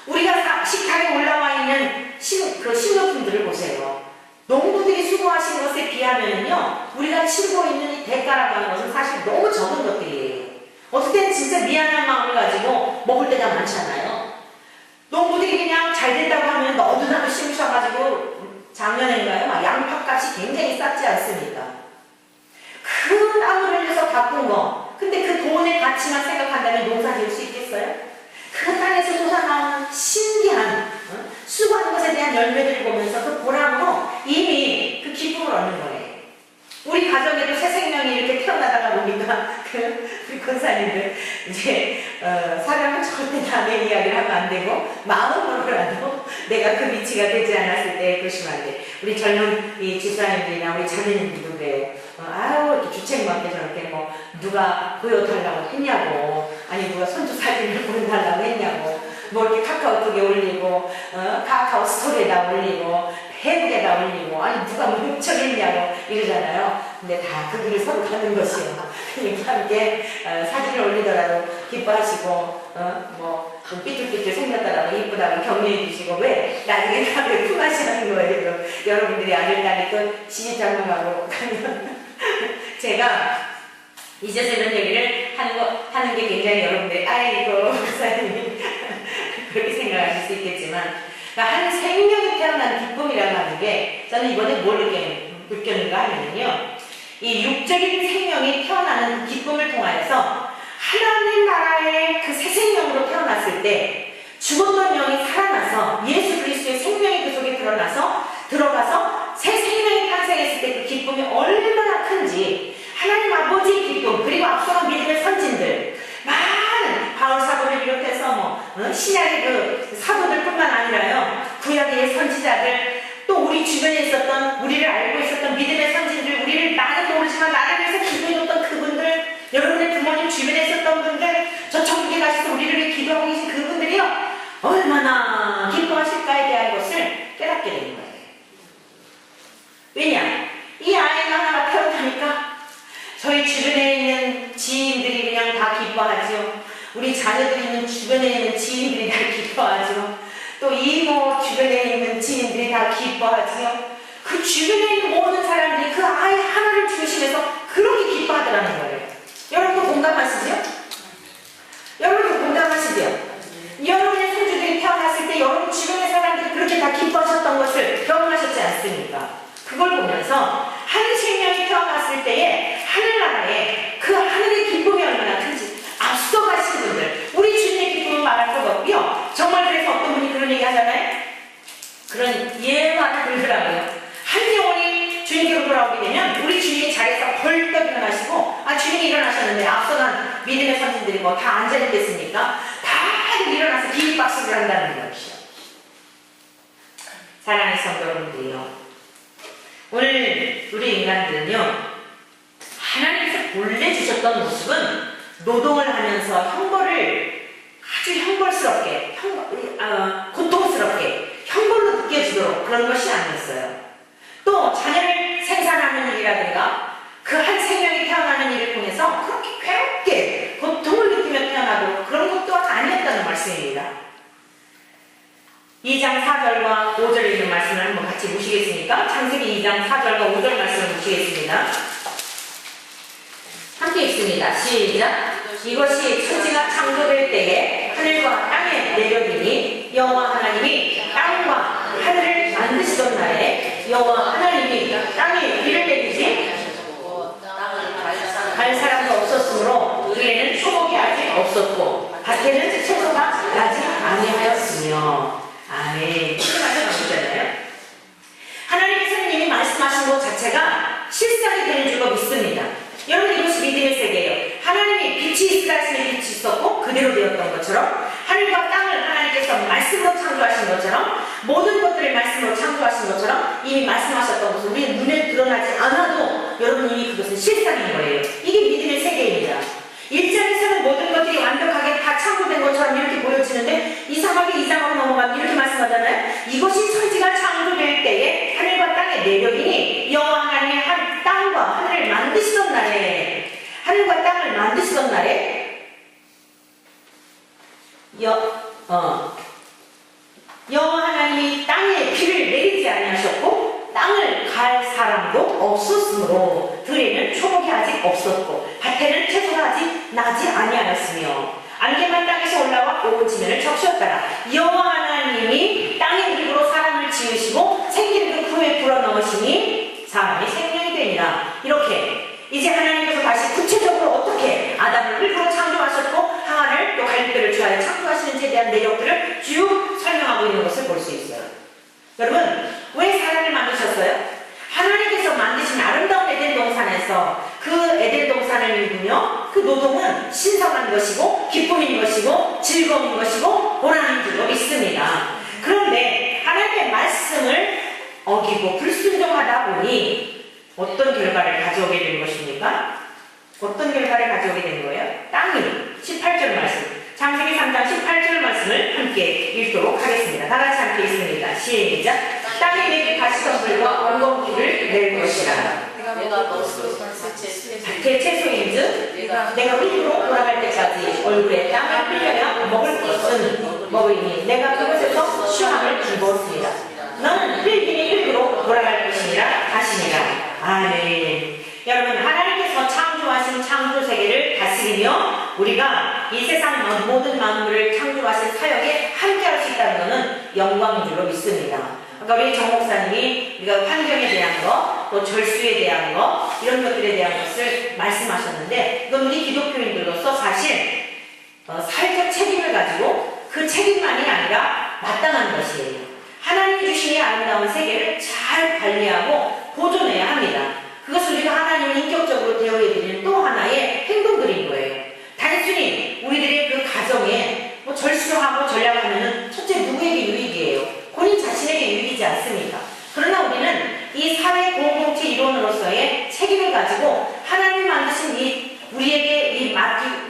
[SPEAKER 2] 우리가 식탁에 올라와 있는 식료품들을 보세요. 농부들이 수고하신 것에 비하면요 우리가 치르고 있는 이 대가라고 하는 것은 사실 너무 적은 것들이에요. 어떨 땐 진짜 미안한 마음을 가지고 먹을 때가 많잖아요. 농부들이 그냥 잘 된다고 하면 너도나도 심으셔가지고 작년인가요? 막 양파값이 굉장히 쌌지 않습니까? 그 땀을 흘려서 바꾼 거. 근데 그 돈의 가치만 생각한다면 농사 지을 수 있겠어요? 그 땅에서 솟아나오는 신기한 수고하는 것에 대한 열매들을 보면서 그 보람으로 이미 그 기쁨을 얻는 거예요. 우리 가정에도 새 생명이 이렇게 태어나다가 보니까 우리 권사님들 이제 사람은 절대 남의 이야기를 하면 안 되고 마음으로라도 내가 그 위치가 되지 않았을 때 그러시면 안 돼. 우리 젊은 이 집사님들이나 우리 자매님들도 그래요. 아유 이렇게 주책맞게 저렇게 뭐 누가 보여달라고 했냐고 아니 누가 손주 사진을 보여달라고 했냐고 뭐 이렇게 카카오톡에 올리고 카카오 스토리에다 올리고 페북에다 올리고 아니 누가 뭐 훔쳐겠냐고 이러잖아요. 근데 다 그 길을 서로 가는 것이에요. 그러니까 함께 사진을 올리더라도 기뻐하시고 좀 삐뚤삐뚤 생겼다라고 이쁘다고 격려해 주시고 왜 나중에 다들 품앗이하는 거예요. 여러분들이 아들 딸이 또 시집장가가고 가면 제가 이제서 이런 얘기를 하는 게 굉장히 여러분들이 아이고 목사님이 그렇게 생각하실 수 있겠지만 그러니까 한 생명이 태어난 기쁨이라고 하는 게 저는 이번에 뭘 느꼈는가 하면요 이 육적인 생명이 태어나는 그 기쁨을 통하여서 하나님 나라의 그 새 생명으로 태어났을 때 죽었던 영이 살아나서 예수 그리스도의 생명이 그 속에 들어가서 새 생명이 탄생했을 때 그 기쁨이 얼마나 큰지 하나님 아버지의 기쁨 그리고 앞서간 믿음의 선진들 많은 바울 사도를 비롯해서 신약의 그 사도들뿐만 아니라요 구약의 선지자들 또 우리 주변에 있었던 우리를 알고 있었던 믿음의 선진들 우리를 나는 모르지만 나를 위해서 기도해줬던 그분들 여러분의 부모님 주변에 있었던 분들 저 천국에 가셔서 우리를 위해 기도하고 계신 그분들이요 얼마나 기뻐하실까에 대한 것을 깨닫게 되는 거예요. 왜냐? 이 아이가 하나 태어나니까 저희 주변에 있는 지인들이 그냥 다 기뻐하죠. 우리 자녀들이 있는 주변에 있는 지인들이 다 기뻐하죠. 또 이모 주변에 있는 지인들이 다 기뻐하죠. 그 주변에 있는 모든 사람들이 그 아이 하나를 중심해서 그렇게 기뻐하더라는 거예요. 여러분도 공감하시죠? 여러분도 공감하시죠? 여러분의 손주들이 태어났을 때 여러분 주변의 사람들이 그렇게 다 기뻐하셨던 것을 경험하셨지 않습니까? 그걸 보면서 한 생명이 태어났을 때에 하늘나라에 그 하늘의 기쁨이 얼마나 큰지 앞서가신 분들 우리 주님의 기쁨은 말할 것 없고요. 정말 그래서 어떤 분이 그런 얘기 하잖아요. 그런 예화가 들더라고요. 한 영혼이 주님께로 돌아오게 되면 우리 주님의 자리에서 벌떡 일어나시고 주님이 일어나셨는데 앞서간 믿음의 선진들이 뭐 다 앉아있겠습니까? 다 일어나서 기립박수를 한다는 것이죠. 사랑하는 성도 여러분들이요. 오늘 우리 인간들은요, 하나님께서 본래 주셨던 모습은 노동을 하면서 형벌을 아주 형벌스럽게, 고통스럽게 형벌로 느껴지도록 그런 것이 아니었어요. 또 자녀를 생산하는 일이라든가 그 한 생명이 태어나는 일을 통해서 그렇게 괴롭게 고통을 느끼며 태어나도록 그런 것 또한 아니었다는 말씀입니다. 2장 4절과 5절에 있는 말씀을 한번 같이 보시겠습니까? 창세기 2장 4절과 5절 말씀을 보시겠습니다. 함께 읽습니다. 시작. 이것이 천지가 창조될 때에 하늘과 땅의 내력이니 여호와 하나님이 땅과 하늘을 만드시던 날에 여호와 하나님이 땅에 비를 내리지 갈 사람도 없었으므로 그에는 초목이 아직 없었고 밭에는 채소가 나지 아니하였으며. 아멘. 이렇게 말씀하셨잖아요. 하나님께서는 이미 말씀하신 것 자체가 실상이 되는 줄로 믿습니다. 여러분, 이것이 믿음의 세계예요. 하나님이 빛이 있으라 하시니 빛이 있었고 그대로 되었던 것처럼, 하늘과 땅을 하나님께서 말씀으로 창조하신 것처럼, 모든 것들을 말씀으로 창조하신 것처럼 이미 말씀하셨던 것을 우리는 눈에 드러나지 않아도 여러분 이미 그것은 실상인 거예요. 이게 믿음의 세계입니다. 1장에서는 모든 것들이 완벽하게 다 창조된 것처럼 이렇게 보여지는데 이상하게 2장으로 넘어가면 이렇게 말씀하잖아요. 이것이 천지가 창조될 때에 하늘과 땅의 내력이니 여호와 하나님이 땅과 하늘을 만드시던 날에, 하늘과 땅을 만드시던 날에 여호와 하나님이 땅에 비를 내리지 아니하셨고 땅을 갈 사람도 없었으므로 들에는 초목이 아직 없었고 밭에는 채소가 아직 나지 아니하였으며 안개만 땅에서 올라와 온 지면을 적셨더라. 여호와 하나님이 땅의 일부로 사람을 지으시고 생기를 그 품에 불어넣으시니 사람이 생명이 되니라. 이렇게 이제 하나님께서 다시 구체적으로 어떻게 아담을 일부러 창조하셨고 하와를 또 갈대를 주하여 창조하시는지에 대한 내용들을 쭉 설명하고 있는 것을 볼 수 있어요. 여러분, 왜 사람을 만드셨어요? 하나님께서 만드신 아름다운 에덴 동산에서 그 에덴 동산을 일구며 그 노동은 신성한 것이고 기쁨인 것이고 즐거운 것이고 보람인 줄로 믿습니다. 그런데 하나님의 말씀을 어기고 불순종하다 보니 어떤 결과를 가져오게 된 것입니까? 어떤 결과를 가져오게 된 거예요? 땅이 18절 말씀, 창세기 3장 18절 말씀을 함께 읽도록 하겠습니다. 다 같이 함께 읽습니다. 시작. 땅이 내게 가시덤불과 엉겅퀴를 낼 것이라. 밭의 채소인즉 내가 흙으로 돌아갈 때까지 얼굴에 땀을 흘려야 먹을 것은 먹으니 내가 그것에서 시험을 집었습니다. 너는 흙이니 흙으로 돌아갈 것이니라 하시니라. 아멘. 여러분, 하나님께서 창조하신 창조 세계를 다스리며 우리가 이 세상 모든 만물을 창조하신 사역에 함께할 수 있다는 것은 영광인 줄로 믿습니다. 아까 우리 정 목사님이 우리가 환경에 대한 것, 또 절수에 대한 것, 이런 것들에 대한 것을 말씀하셨는데, 이건 우리 기독교인들로서 사실 사회적 책임을 가지고 그 책임만이 아니라 마땅한 것이에요. 하나님이 주신 이 아름다운 세계를 잘 관리하고 보존해야 합니다. 그것을 우리가 하나님을 인격적으로 대우해드리는 또 하나의 행동들인 거예요. 단순히 우리들의 그 가정에 절수하고 전략하면은 첫째 누구에게 유익이에요? 본인 자신에게 유익이지 않습니까? 그러나 우리는 이 사회 공동체 일원으로서의 책임을 가지고 하나님 만드신 우리에게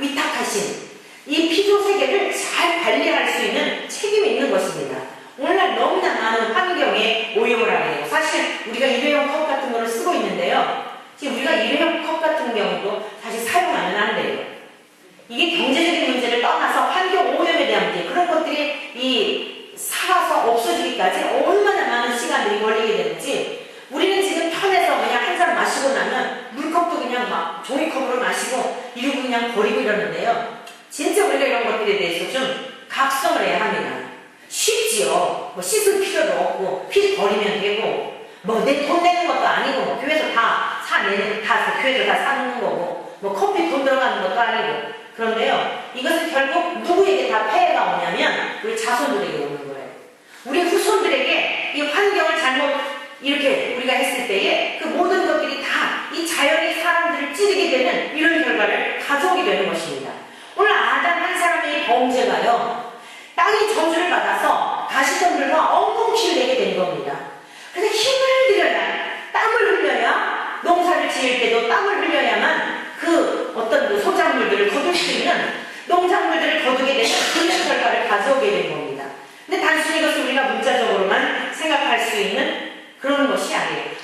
[SPEAKER 2] 위탁하신 이 피조 세계를 잘 관리할 수 있는 책임이 있는 것입니다. 오늘날 너무나 많은 환경에 오염을 하게 되고, 사실 우리가 일회용 컵 같은 거를 쓰고 있는데요. 지금 우리가 일회용 컵 같은 경우도 사실 사용하면 안 돼요. 이게 경제적인 문제를 떠나서 환경 오염에 대한 문제, 그런 것들이 살아서 없어지기까지 얼마나 많은 시간들이 걸리게 되는지, 우리는 지금 편해서 그냥 한 잔 마시고 나면 물컵도 그냥 막 종이컵으로 마시고 이러고 그냥 버리고 이러는데요. 진짜 우리가 이런 것들에 대해서 좀 각성을 해야 합니다. 쉽지요. 씻을 필요도 없고 피 버리면 되고, 내 돈 내는 것도 아니고, 교회에서 다 교회에서 다 사는 거고, 커피 돈 들어가는 것도 아니고. 그런데요, 이것은 결국 누구에게 다 폐해가 오냐면 우리 자손들에게 오는 거예요. 우리 후손들에게 이 환경을 잘못 이렇게 우리가 했을 때에 그 모든 것들이 다 이 자연이 사람들을 찌르게 되는 이런 결과를 가져오게 되는 것입니다. 오늘 아담 한 사람의 범죄가요, 땅이 저주를 받아서 가시덤불과 엉겅퀴를 내게 된 겁니다. 그래서 힘을 들여야, 땀을 흘려야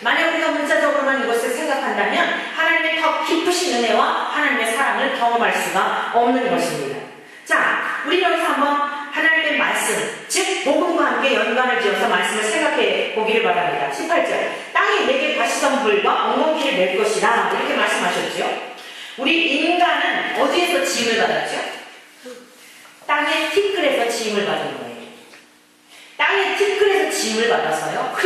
[SPEAKER 2] 만약 우리가 문자적으로만 이것을 생각한다면 하나님의 더 깊으신 은혜와 하나님의 사랑을 경험할 수가 없는 것입니다. 자, 우리 여기서 한번 하나님의 말씀, 즉 복음과 함께 연관을 지어서 말씀을 생각해 보기를 바랍니다. 18절, 땅이 내게 가시던 불과 엉겅퀴를 낼 것이라 이렇게 말씀하셨죠. 우리 인간은 어디에서 지음을 받았죠? 땅의 티끌에서 지음을 받은 거예요. 땅의 티끌에서 지음을 받아서요.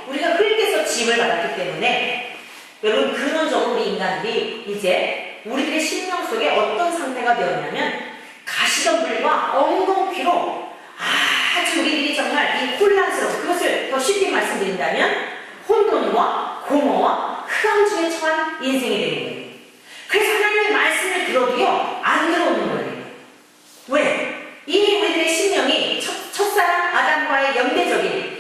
[SPEAKER 2] 우리가 흙에서 지음을 받았기 때문에 여러분, 근원적으로 우리 인간들이 이제 우리들의 심령 속에 어떤 상태가 되었냐면 가시덤불과 엉겅퀴로 아주 우리들이 정말 이 혼란스러운, 그것을 더 쉽게 말씀드린다면 혼돈과 공허와 흑암 중에 처한 인생이 되는 거예요. 그래서 하나님의 말씀을 들어도요 안 들어오는 거예요. 왜? 이미 우리들의 심령이 첫사랑 아담과의 연대적인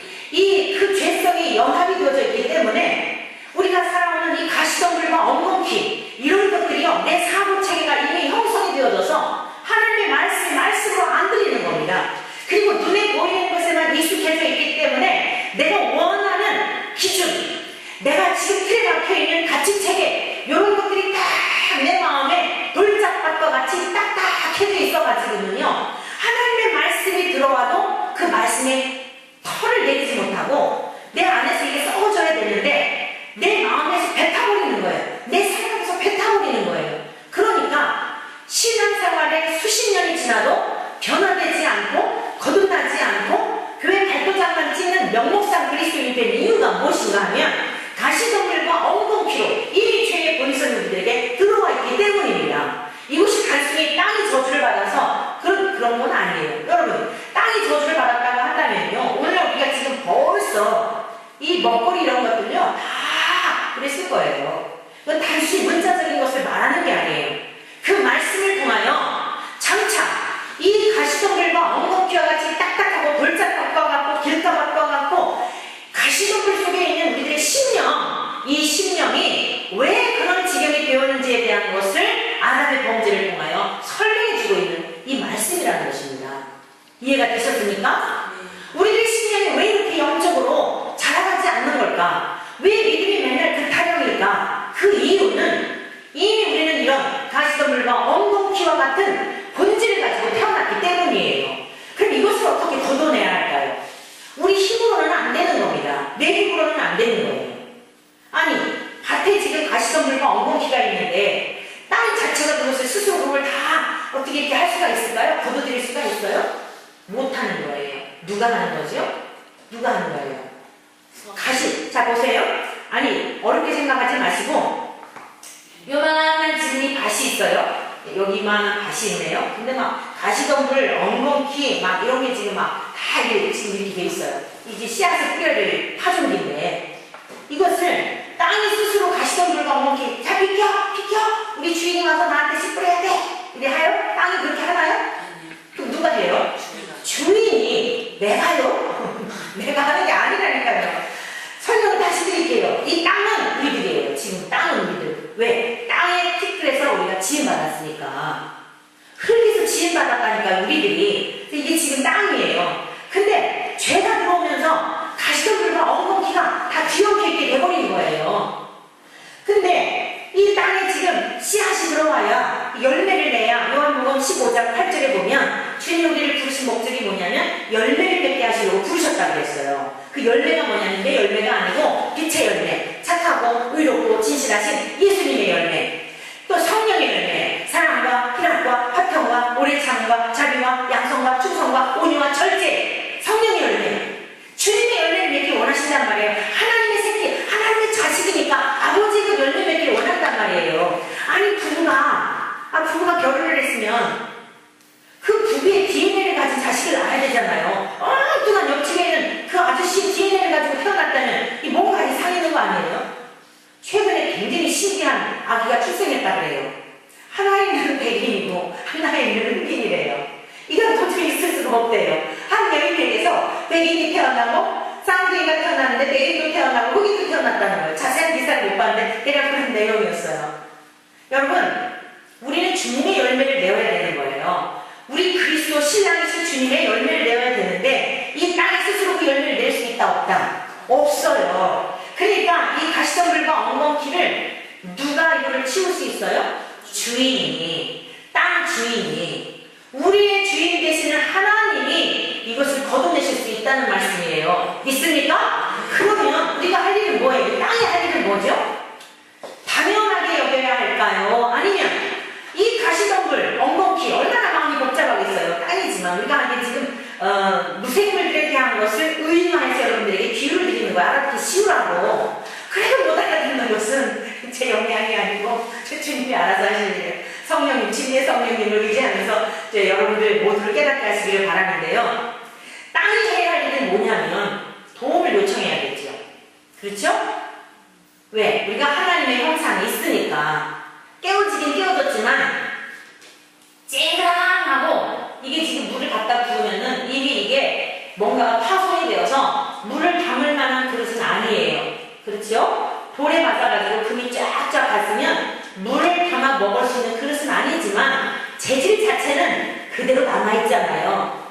[SPEAKER 2] 그 죄성이 연합이 되어져 있기 때문에 우리가 살아오는 이 가시덤불과 엉겅퀴 이런 것들이요 내 사고체계가 이미 형성이 되어져서 하나님의 말씀으로 안 들리는 겁니다. 그리고 눈에 보이는 것에만 익숙해져 있기 때문에 내가 원하는 기준, 내가 지금 틀에 박혀있는 가치체계 이런 것들이 딱 내 마음에 돌짝밭과 같이 딱딱해져 있어가지고는요 하나님의 말씀이 들어와도 그 말씀에 털을 내리지 못하고 내 안에서 이게 썩어져야 되는데 내 마음에서 뱉어버리는 거예요. 내 생각에서 뱉어버리는 거예요. 그러니까 신앙생활에 수십 년이 지나도 변화되지 않고 거듭나지 않고 교회 발도장만 찍는 명목상 그리스도인이 된 이유가 무엇인가 하면 가시덤불과 엉겅퀴로 이미 죄의 본성이 우리들에게 들어와 있기 때문입니다. 이것이 단순히 땅이 저주를 받아서 그런 건 아니에요. 여러분, 땅이 저주를 받았다고 한다면요 오늘 우리가 지금 벌써 이 먹거리 이런 것들요 다 그랬을 거예요. 그건 단순히 문자적인 것을 말하는 게 아니에요. 그 말씀을 통하여 장차 이 가시덤불과 엉겅퀴와 같이 딱딱하고 돌짝밭과 같고 길가밭과 같고 가시덤불 속에 있는 우리들의 심령, 이 심령이 왜 그런 지경이 되었는지에 대한 것을 아담의 범죄를 통하여 설명해주고 있는 이 말씀이라는 것입니다. 이해가 되셨습니까? 우리들의 심령이 왜 이렇게 영적으로 자라가지 않는 걸까? 왜 믿음이 맨날 그 타령일까? 그 이유는 이미 우리는 이런 가시덤불과 엉겅퀴와 같은 본질을 가지고 태어났기 때문이에요. 그럼 이것을 어떻게 걷어내야 할까요? 우리 힘으로는 안 되는 겁니다. 내 힘으로는 안 되는 거예요. 아니, 밭에 지금 가시덤불과 엉겅퀴가 있는데 땅 자체가 그것을 스스로 그걸 다 어떻게 이렇게 할 수가 있을까요? 걷어들일 수가 있어요? 못하는 거예요. 누가 하는 거죠? 누가 하는 거예요? 자 보세요. 아니, 어렵게 생각하지 마시고 요만한 지금 이 밭이 있어요. 여기만 밭이 있네요. 근데 막 가시덤불, 엉겅퀴 막 이런 게 지금 막 다 지금 이렇게 돼 있어요. 이제 씨앗을 뿌려야 될 파종기인데 이것을 땅이 스스로 가시덤불과 엉겅퀴 자 비켜! 우리 주인이 와서 나한테 씨 뿌려야 돼! 이래 하요? 땅이 그렇게 하나요? 그럼 누가 해요? 주인이. 내가요? 내가 하는 게 아니라니까요. 설명을 다시 드릴게요. 이 땅은 우리들이에요. 지금 땅은 우리들. 왜? 땅의 티끌에서 우리가 지음받았으니까. 흙에서 지음받았다니까 우리들이. 이게 지금 땅이에요. 근데 죄가 들어오면서 가시덤불과 엉겅퀴가 다 뒤엉켜 있게 돼버린 거예요. 근데 이 땅에 지금 씨앗이 들어와야 열매를 내야 요한복음 15장 8절에 보면 주님 우리를 부르신 목적이 뭐냐면 열매를 맺게 하시려고 부르셨다고 그랬어요. 그 열매가 뭐냐면 내 열매가 아니고 빛의 열매, 착하고 의롭고 진실하신 예수님의 열매, 또 성령의 열매, 사랑과 희락과 화평과 오래 참음과 자비와 양성과 충성과 온유와 절제, 성령의 열매, 주님의 열매를 맺기 원하신단 말이에요. 하나님의 새끼, 하나님의 자식이니까 아버지의 그 열매 맺기를 원한단 말이에요. 아니 부부가 결혼을 했으면 그 부부의 DNA를 가진 자식을 낳아야 되잖아요. 엉뚱한 옆집에 있는 그 아저씨의 DNA를 가지고 태어났다면 이 뭔가 이상했는 거 아니에요? 최근에 굉장히 신기한 아기가 출생했다 그래요. 하나에 있는 백인이고 하나에 있는 흑인이래요. 이건 도저히 있을 수가 없대요. 한 여인에게서 백인이 태어나고 쌍둥이가 태어났는데 백인도 태어나고 흑인도 태어났다는 거예요. 자세한 기사를 못 봤는데 대략 그런 내용이었어요. 여러분, 우리는 주님의 열매를 내어야 되는 거예요. 우리 그리스도 신랑이신 주님의 열매를 내어야 되는데 이 땅에 스스로 그 열매를 낼 수 있다 없다? 없어요. 그러니까 누가 이거를 치울 수 있어요? 주인이, 땅 주인이, 우리의 주인 되시는 하나님이 이것을 걷어내실 수 있다는 말씀이에요. 믿습니까? 그러면 우리가 할 일은 뭐예요? 이 땅에 할 일은 뭐죠? 당연하게 여겨야 할까요? 아니면 이 가시덤불, 엉겅퀴 얼마나 마음이 복잡하겠어요. 땅이지만 우리가 이게 지금 무생물 이렇게 한 것을 의인화해서 여러분들에게 비유를 드리는 거야. 알아듣기 쉬우라고. 그래도 못 알아듣는 것은 제 영향이 아니고 주님이 알아서 하시는 일이에요. 성령님, 진리의 성령님을 의지하면서 여러분들 모두를 깨닫게 하시기를 바라는데요. 땅이 해야 할 일은 뭐냐면 도움을 요청해야겠죠. 그렇죠? 왜? 우리가 하나님의 형상이 있으니까 깨워지긴 깨워졌지만 쨍그랑하고 이게 지금 물을 갖다 부으면은 이게 뭔가가 파손이 되어서 물을 담을 만한 그릇은 아니에요. 그렇죠? 돌에 맞아가지고 금이 쫙쫙 갔으면 물을 담아 먹을 수 있는 그릇은 아니지만 재질 자체는 그대로 남아있잖아요.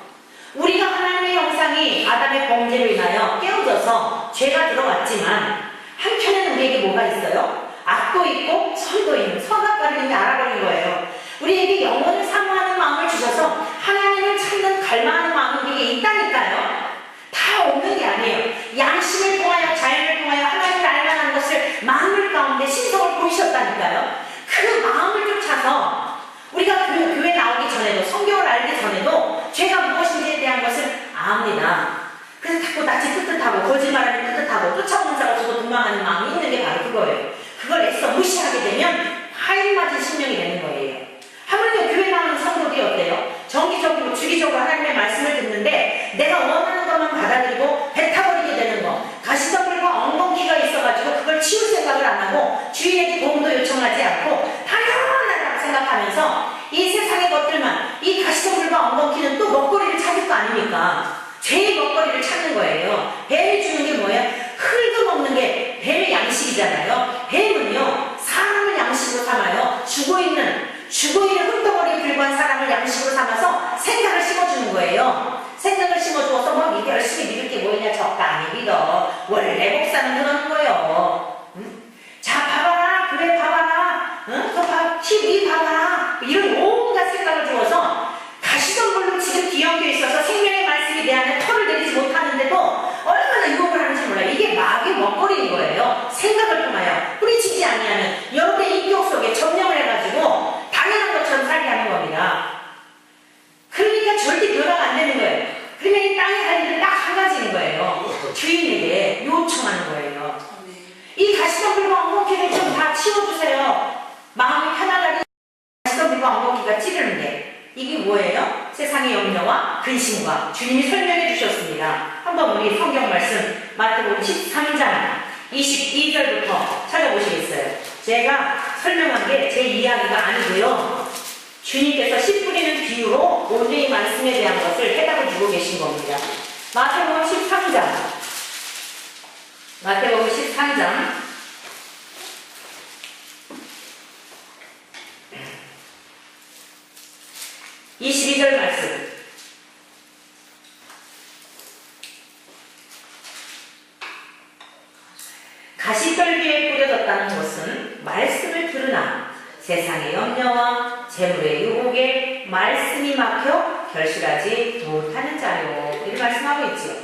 [SPEAKER 2] 우리가 하나님의 형상이 아담의 범죄로 인하여 깨어져서 죄가 들어왔지만 한편에는 우리에게 뭐가 있어요? 악도 있고 선도 있는, 선악 가리는 게 알아버린 거예요. 우리에게 영혼을 사모하는 마음을 주셔서 하나님을 찾는 갈망하는 마음이 우리에게 있다니까요. 다 없는 게 아니에요. 양심을 통하여 자연을 통하여 하나님을 알만한 것을 만물 가운데 신성을 보이셨다니까요. 그 마음을 쫓아서 우리가 그 교회 나오기 전에도 성경을 알기 전에도 죄가 무엇인지에 대한 것을 압니다. 그래서 자꾸 낯이 뜨뜻하고 거짓말하는 뜨뜻하고 쫓아오는 자가 저도 도망하는 마음이 있는 게 바로 그거예요. 그걸 애써 무시하게 되면 하인 맞은 심령이 되는 거예요. 하물며 교회 나오는 성도들이 어때요? 정기적으로 주기적으로 하나님의 말씀을 듣는데 내가 원하는 것만 받아들이고 뱉어버리게 되는 거, 가시덤불과 엉겅퀴가 있어가지고 그걸 치울 생각을 안 하고 주인에게 도움도 요청하지 않고 당연하다고 생각하면서 이 세상의 것들만, 이 가시덤불과 엉겅퀴는 또 먹거리를 찾을 거 아닙니까? 죄의 먹거리를 찾는 거예요. 뱀이 주는 게 뭐예요? 흙을 먹는 게 뱀의 양식이잖아요. 뱀은요, 사람을 양식으로 삼아요. 죽어있는 흙덩어리에 불과한 사람을 양식으로 삼아서 생각을 심어주는 거예요. 생각을 심어주어서 뭐 이게 열심히 믿을 게 뭐냐, 적당히 믿어. 원래 목사는 그러는 거예요. 응? 자, 봐봐라, 그래, 봐봐라, 응? TV 봐봐라, 이런 온갖 생각을 주어서 가시덤불로 지금 뒤엉켜 있어서 생명의 말씀에 대한 털을 내리지 못하는데도 얼마나 유혹을 하는지 몰라요. 이게 마귀의 먹거리인 거예요. 생각을 통하여 뿌리치지 아니하면 여러분의 인격 속에 점령을 해가지고 당연한 것처럼 살게 하는 겁니다. 그러니까 절대 변화가 안 되는 거예요. 그러면 이 땅에 할 일은 딱 한 가지인 거예요. 주인에게 요청하는 거예요. 이 가시덤불과 엉겅퀴를 좀 다 치워주세요. 마음이 편안하게 가시덤불과 엉겅퀴가 찌르는 게 이게 뭐예요? 세상의 염려와 근심과 주님이 설명해 주셨습니다. 한번 우리 성경 말씀 마태복음 13장 22절부터 찾아보시겠어요? 제가 설명한 게 제 이야기가 아니고요. 주님께서 씨 뿌리는 비유로 오늘 이 말씀에 대한 것을 해답을 주고 계신 겁니다. 마태복음 13장 22절 말씀. 가시떨기에 뿌려졌다는 것은 말씀을 들으나 세상의 염려와 재물의 유혹에 말씀이 막혀 결실하지 못하는 자요. 이렇게 말씀하고 있지요.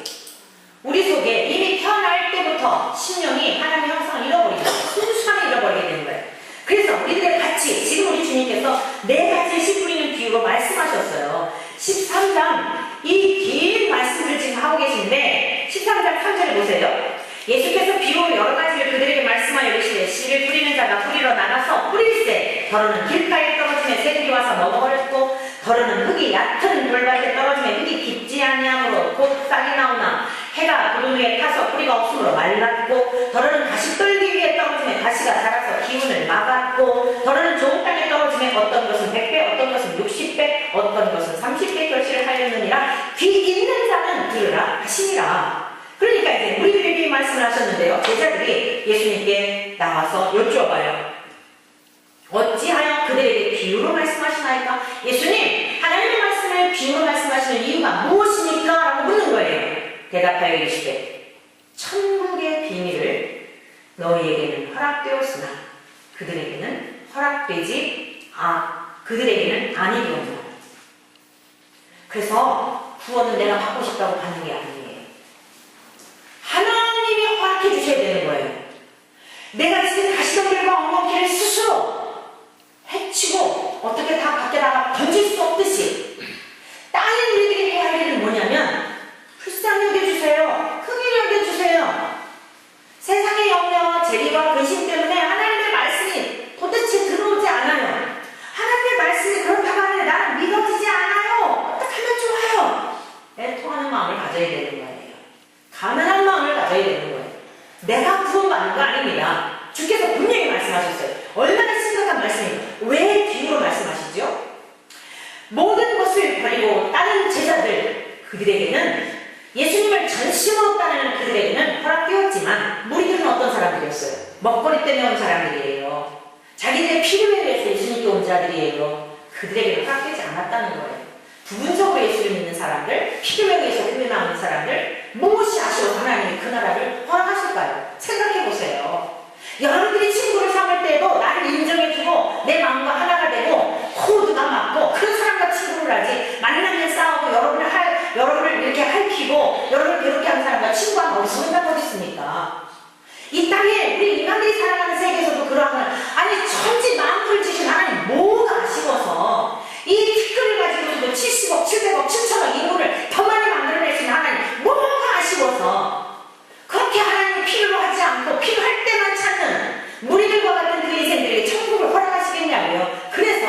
[SPEAKER 2] 우리 속에 이미 태어날 때부터 심령이 하나님의 형상을 잃어버리고 순수함을 잃어버리게 되는 거예요. 그래서 우리들의 가치, 지금 우리 주님께서 네 가지의 씨 뿌리는 비유로 말씀하셨어요. 13장 이 긴 말씀을 지금 하고 계신데 13장 3절에 보세요. 예수께서 비유로 여러 가지를 그들에게 말씀하여 이르시되 씨를 뿌리는 자가 뿌리러 나가서 뿌릴새 더러는 길가에 떨어지며 새들이 와서 먹어버렸고 더러는 흙이 얕은 돌밭에 떨어지며 흙이 깊지 아니하므로 곧 싹이 나오나 해가 구름 위에 타서 뿌리가 없으므로 말랐고 더러는 가시떨기 위에 떨어지며 가시가 자라서 기운을 막았고 더러는 좋은 땅에 떨어지며 어떤 것은 100배 어떤 것은 60배 어떤 것은 30배 결실을 하였느니라. 귀 있는 자는 들으라 하시니라. 그러니까 이제 우리들에게 말씀을 하셨는데요. 제자들이 예수님께 나와서 여쭈어봐요. 어찌하여 그들에게 비유로 말씀하시나이까? 예수님, 하나님의 말씀을 비유로 말씀하시는 이유가 무엇입니까? 라고 묻는 거예요. 대답하여 이르시되 천국의 비밀을 너희에게는 허락되었으나 그들에게는 그들에게는 아니 되었노라. 그래서 구원은 내가 받고 싶다고 받는 게 아니에요. 하나님이 허락해 주셔야 되는 거예요. 내가 지금 가시덤불과 엉겅퀴를 스스로 해치고 어떻게 다 밖에 나가 던질 수 없듯이 다른 우리들이 해야 할 일은 뭐냐면 불쌍히 여겨주세요. 긍휼히 여겨주세요. 세상의 염려와 재리와 근심 때문에 하나님의 말씀이 도대체 들어오지 않아요. 하나님의 말씀이 그렇다고 하는데 나는 믿어지지 않아요. 어떻게 하면 좋아요? 애통하는 마음을 가져야 되는 거예요. 가난한 마음을 가져야 되는 거예요. 내가 구원받는 거 아닙니다. 주께서 분명히 말씀하셨어요. 얼마나 심각한 말씀입니까? 왜 비유로 말씀하시죠? 모든 것을 버리고 다른 제자들, 그들에게는 예수님을 전심으로 따르는 그들에게는 허락되었지만 무리들은 어떤 사람들이었어요? 먹거리 때문에 온 사람들이에요. 자기들의 필요에 의해서 예수님께 온 자들이에요. 그들에게는 허락되지 않았다는 거예요. 부분적으로 예수를 믿는 사람들, 필요에 의해서 교회 나오는 사람들, 무엇이 아쉬워 하나님이 그 나라를 허락하실까요? 생각해보세요. 여러분들이 친구를 삼을 때도 나를 인정해주고 내 마음과 하나가 되고 코드가 맞고 그런 사람과 친구를 하지, 만나면 싸우고 여러분을 이렇게 핥히고 여러분을 괴롭게 하는 사람과 친구하면 어디서 혼자가 어디 있습니까? 이 땅에 우리 인간들이 살아가는 세계에서도 그러한 천지 만물을 지신 하나님 뭐가 아쉬워서 이 티끌을 가지고도 70억, 700억, 7천억 인구를 더 많이 만들어낼 수 있는 하나님 뭐가 아쉬워서 그렇게 하나님 필요로 하지 않고 필요할 때만 찾는 무리들과 같은 그 인생들에게 천국을 허락하시겠냐고요. 그래서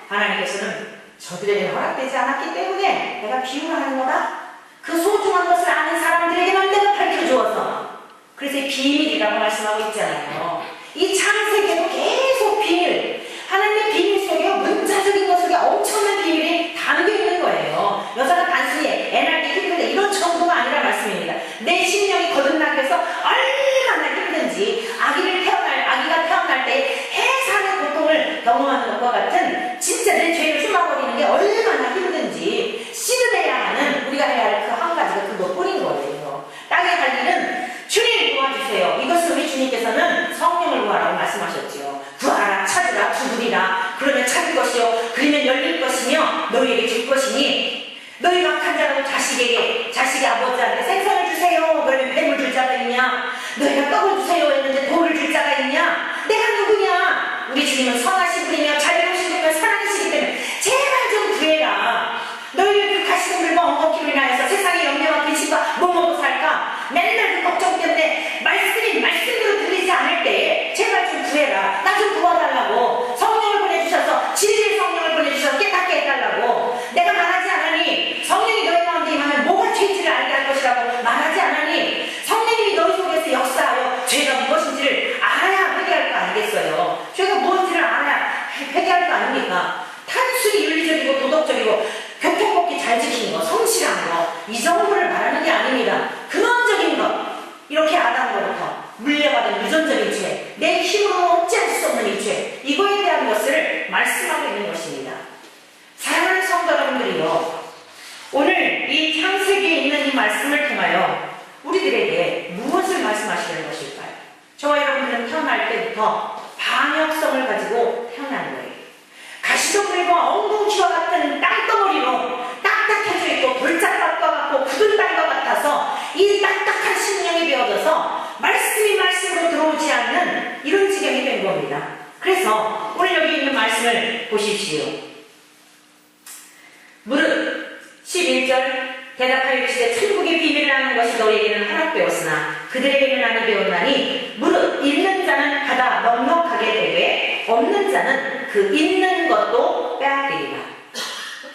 [SPEAKER 2] 하나님께서는 저들에게 허락되지 않았기 때문에 내가 비유를 하는 거다. 그 소중한 것을 아는 사람들에게만 내가 밝혀주어서, 그래서 이 비밀이라고 말씀하고 있잖아요. 이 창세기에도 계속 비밀, 하나님의 비밀 속에 문자적인 것 속에 엄청난 비밀이 담겨 있는 거예요. 여자가 단순히 애날기 힘든데 이런 정도가 아니라 말씀입니다. 내 심령이 거듭나기 위해서 얼마나 힘든지, 아기가 태어날 때 해산의 고통을 경험하는 것과 같은 진짜 내 죄를 숨어버리는 게 얼마나 힘든지 씨름해야 하는, 우리가 해야 할 그 한 가지가 그것뿐인 거예요. 땅에 갈 일은 주님 도와주세요. 이것을 우리 주님께서는 성령을 구하라고 말씀하셨지요. 구하라, 찾으라, 두드리라. 그러면 찾을 것이요, 그러면 열릴 것이며 너희에게 줄 것이니, 너희 악한 자라고 자식의 아버지한테 생선을 주세요. 그러면 뱀을 줄 자가 있냐? 너희가 떡을 주세요 했는데 돌을 줄 자가 있냐? 내가 누구냐? 우리 주님은 선하신 분이며 자비로우신 분이며 사랑이시기 때문에 제발 좀 구해라. 너희를 그 가시덤불과 엉겅퀴로 인하여서 세상의 염려와 근심과 뭐 먹고 살까? 맨날 그 걱정 때문에 말씀이 말씀대로 들리지 않을 때에 제발 좀 구해라. 나 좀 도와달라고. 성령을 보내주셔서, 진리의 성령을 보내주셔서 깨닫게 해달라고. 내가 말하지 않으니 성령이 너희 가운데 임하면 뭐가 죄인지를 알게 할 것이라고 말하지 않으니, 성령님이 너희 속에서 역사하여 죄가 무엇인지를 알아야 회개할 거 아니겠어요? 죄가 무엇인지를 알아야 회개할 거 아닙니까? 단순히 윤리적이고 도덕적이고 교통법규 잘 지키는 거, 성실한 거, 이 정도를 말하는 게 아닙니다. 근원적인 것, 이렇게 아담으로부터 물려받은 유전적인 죄, 내 힘으로 어찌할 수 없는 이 죄, 이거에 대한 것을 말씀하고 있는 것입니다. 사랑하는 성도 여러분들이요, 오늘 이 창세기에 있는 이 말씀을 통하여 우리들에게 무엇을 말씀하시는 것일까요? 저와 여러분들은 태어날 때부터 방역성을 가지고 태어나는 거예요. 가시덤불과 엉겅퀴와 같은 땅덩어리로 딱딱해져 있고 돌짝밭과 같고 굳은 땅과 같아서 이 딱딱한 심령이 베어져서 말씀이 말씀으로 들어오지 않는 이런 지경이 된 겁니다. 그래서 오늘 여기 있는 말씀을 보십시오. 무릇 11절 대답하여 이르시되 천국의 비밀을 아는 것이 너희에게는 허락되었으나 그들에게는 아니 되었나니 무릇 있는 자는 받아 넉넉하게 되되 없는 자는 그 있는 것도 빼앗기리라.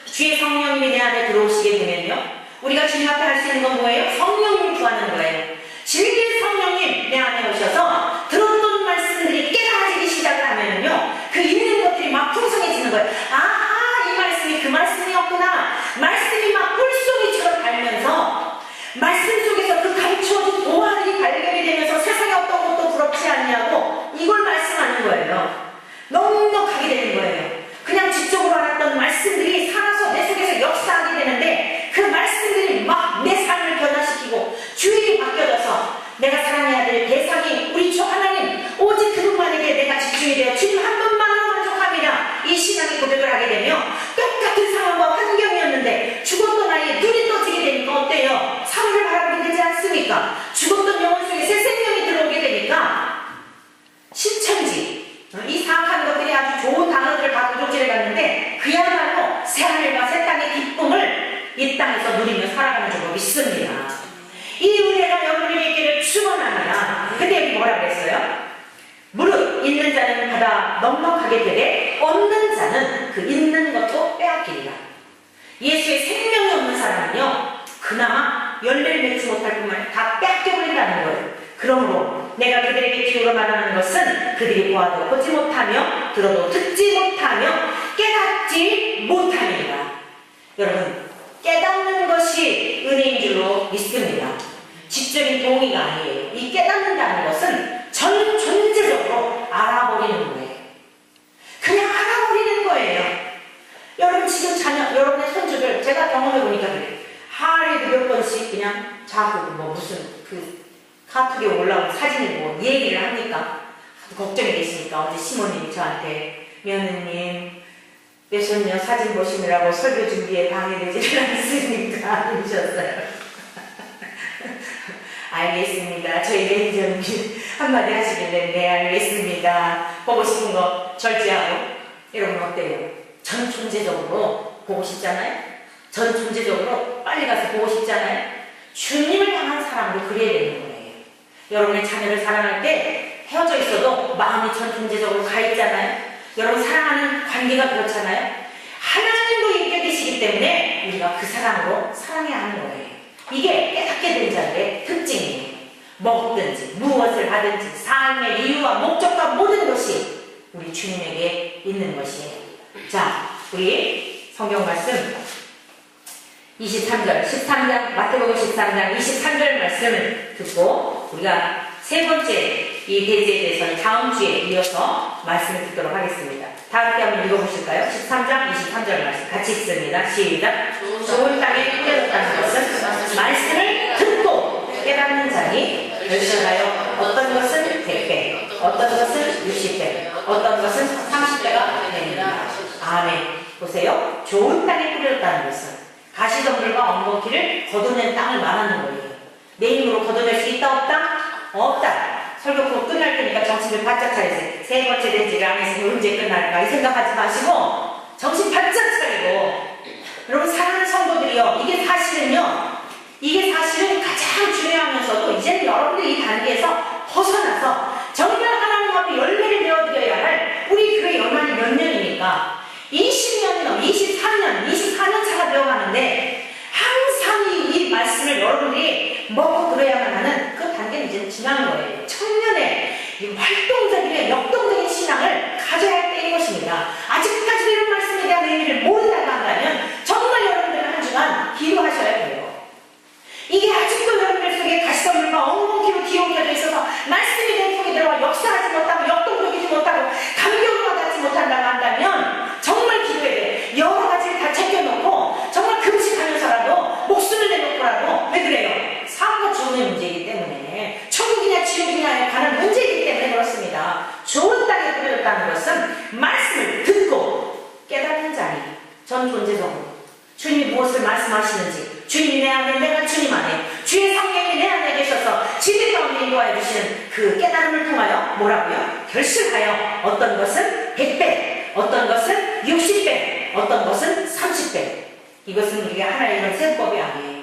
[SPEAKER 2] 주의 성령님이 내 안에 들어오시게 되면요, 우리가 주님 앞에 할 수 있는 건 뭐예요? 성령님 구하는 거예요. 진리의 성령님 내 안에 오셔서 들었던 말씀들이 깨달아지기 시작을 하면요, 그 있는 것들이 막 풍성해지는 거예요. 아하, 이 말씀이 그 말씀이었구나. 말씀이 막 물송이처럼 달면서 말씀 속에서 그 감추어진 보화들이 발견이 되면서 세상에 어떤 것도 부럽지 않냐고 이걸 말씀하는 거예요. 넉넉하게 되는 거예요. 그냥 지적으로 알았던 말씀들이 살아서 내 속에서 역사하게 되는데, 그 말씀들이 막 내 삶을 변화시키고 주인이 바뀌어져서 내가 사랑해야 될 대상이 우리 주 안에서 누리며 살아가는 줄 믿습니다. 이 은혜가 여러분에게 있기를 축원합니다. 근데 여기 뭐라 그랬어요? 무릇 있는 자는 받아 넉넉하게 되되 없는 자는 그 있는 것도 빼앗기리라. 예수의 생명이 없는 사람은요, 그나마 열매를 맺지 못할 뿐만 아니라 다 빼앗겨버린다는 거예요. 그러므로 내가 그들에게 기울여 말하는 것은 그들이 보아도 보지 못하며 들어도 듣지 못하며 깨닫지 못하리라. 여러분, 깨닫는 것이 은혜인 줄로 믿습니다. 지적인 동의가 아니에요. 이 깨닫는다는 것은 전 존재적으로 알아버리는 거예요. 그냥 알아버리는 거예요. 여러분 지금 자녀, 여러분의 손주들 제가 경험해보니까 그래요. 하루에도 몇 번씩 그냥 자꾸 뭐 무슨 그 카톡에 올라온 사진을 뭐 얘기를 하니까 걱정이 되시니까 어제 시모님이 저한테 며느님 외손녀 사진 보시느라고 설교 준비에 방해되지를 않습니까? 이러셨어요. 알겠습니다. 저희 매니저님 한마디 하시길래 네 알겠습니다. 보고 싶은 거 절제하고. 여러분 어때요? 전 존재적으로 보고 싶잖아요? 전 존재적으로 빨리 가서 보고 싶잖아요? 주님을 향한 사랑도 그래야 되는 거예요. 여러분의 자녀를 사랑할 때 헤어져 있어도 마음이 전 존재적으로 가 있잖아요? 여러분 사랑하는 관계가 그렇잖아요? 하나님도 있게 되시기 때문에 우리가 그 사랑으로 사랑해야 하는 거예요. 이게 깨닫게 된 자들의 특징이에요. 먹든지 무엇을 하든지 삶의 이유와 목적과 모든 것이 우리 주님에게 있는 것이에요. 자, 우리 성경 말씀 23절, 13장, 마태복음 13장 23절 말씀을 듣고 우리가 세 번째 이 대지에 대해서는 다음 주에 이어서 말씀을 듣도록 하겠습니다. 다 함께 한번 읽어보실까요? 13장 23절 말씀 같이 읽습니다. 시작. 좋은 땅에 뿌려졌다는 것은 말씀을 듣고 깨닫는 자니 결실하여 어떤 것은 100배, 어떤 것은 60배, 어떤 것은 30배가 됩니다. 아멘. 보세요. 좋은 땅에 뿌려졌다는 것은 가시덤불과 엉겅퀴를 거두는 땅을 말하는 거예요. 내 힘으로 거둬낼 수 있다 없다? 없다. 설교 프로 끝날 테니까 정신을 바짝 차리세요. 세 번째 대지를 안 했으니 언제 끝날까 이 생각하지 마시고 정신 바짝 차리고. 여러분 사랑하는 성도들이요, 이게 사실은 가장 중요하면서도 이제는 여러분들이 이 단계에서 벗어나서 정말 하나님 앞에 열매를 내어드려야 할 우리 교회 연한이 몇 년입니까? 20년이나 24년 차가 되어가는데 항상 이 말씀을 여러분들이 먹고 그래야만 하는 그 단계는 이제 지난 거예요. 청년의 활동적인 역동적인 신앙을 가져야 할 때인 것입니다. 아직까지도 이런 말씀에 대한 의미를 모른다고 한다면 정말 여러분들은 한 주간 기도하셔야 돼요. 이게 아직도 여러분들 속에 가시덤불과 엉겅퀴로 기울여져 있어서 말씀이 내 속에 들어와 역사하지 못하고 역동적이지 못하고 감격을 받지 못한다고 한다면 정말 기도해야 돼. 여러 가지를 다 챙겨놓고 정말 금식하면서라도 목숨을 내놓고라도 왜 그래요? 사고가 죽음의 문제이기 때문에 천국이냐 지옥이냐에 관한 문제이기 때문에 그렇습니다. 좋은 땅에 뿌려졌다는 것은 말씀을 듣고 깨닫는 자니 전 존재적으로 주님이 무엇을 말씀하시는지 주님이 내 안에 내가 주님 안에 주의 성령이 내 안에 계셔서 진리 가운데 인도하여 주시는 그 깨달음을 통하여 뭐라고요? 결실하여 어떤 것은 100배, 어떤 것은 60배, 어떤 것은 30배. 이것은 우리가 하나의 이런 세법이 아니에요.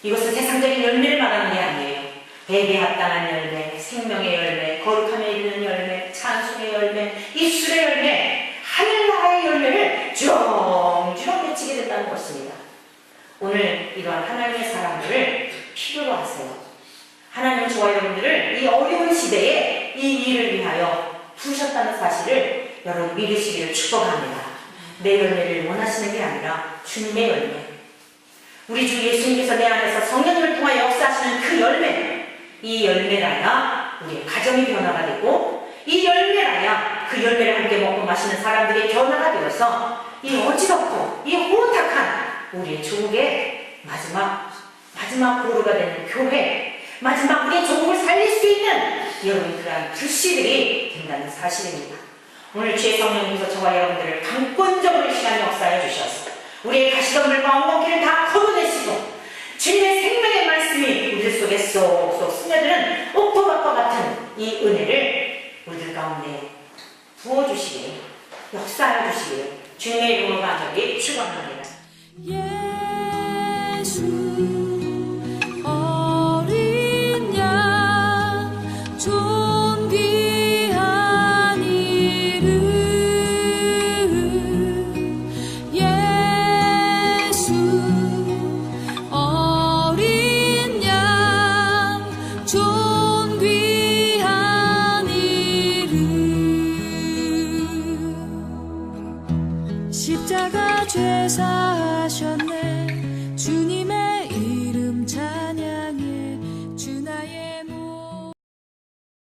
[SPEAKER 2] 이것은 세상적인 열매를 말하는 게 아니에요. 배에 합당한 열매, 생명의 열매, 거룩함에 이르는 열매, 찬송의 열매, 입술의 열매, 하늘나라의 열매를 주렁주렁 맺히게 된다는 것입니다. 오늘 이러한 하나님의 사람들을 필요로 하세요. 하나님은 저와 여러분들을 이 어려운 시대에 이 일을 위하여 부르셨다는 사실을 여러분 믿으시기를 축복합니다. 내 열매를 원하시는 게 아니라 주님의 열매. 우리 주 예수님께서 내 안에서 성령님을 통하여 역사하시는 그 열매. 이 열매라야 우리의 가정이 변화가 되고 이 열매라야 그 열매를 함께 먹고 마시는 사람들의 변화가 되어서 이 어지럽고 이 호tak한 우리의 조국의 마지막 보루가 되는 교회, 마지막 우리의 조국을 살릴 수 있는 여러분 그러한 불씨들이 된다는 사실입니다. 오늘 주의 성령님께서 저와 여러분들을 강권적으로 이 시간 역사해 주셔서 우리의 가시덤불과 엉겅퀴를 다 걷어내시고 주님의 생명의 말씀이 우리들 속에 쏙쏙 스며드는 옥토밭과 같은 이 은혜를 우리들 가운데 부어주시길, 역사해 주시길 주님의 이름으로 간절히 축원합니다.
[SPEAKER 1] 예수 십자가 죄사하셨네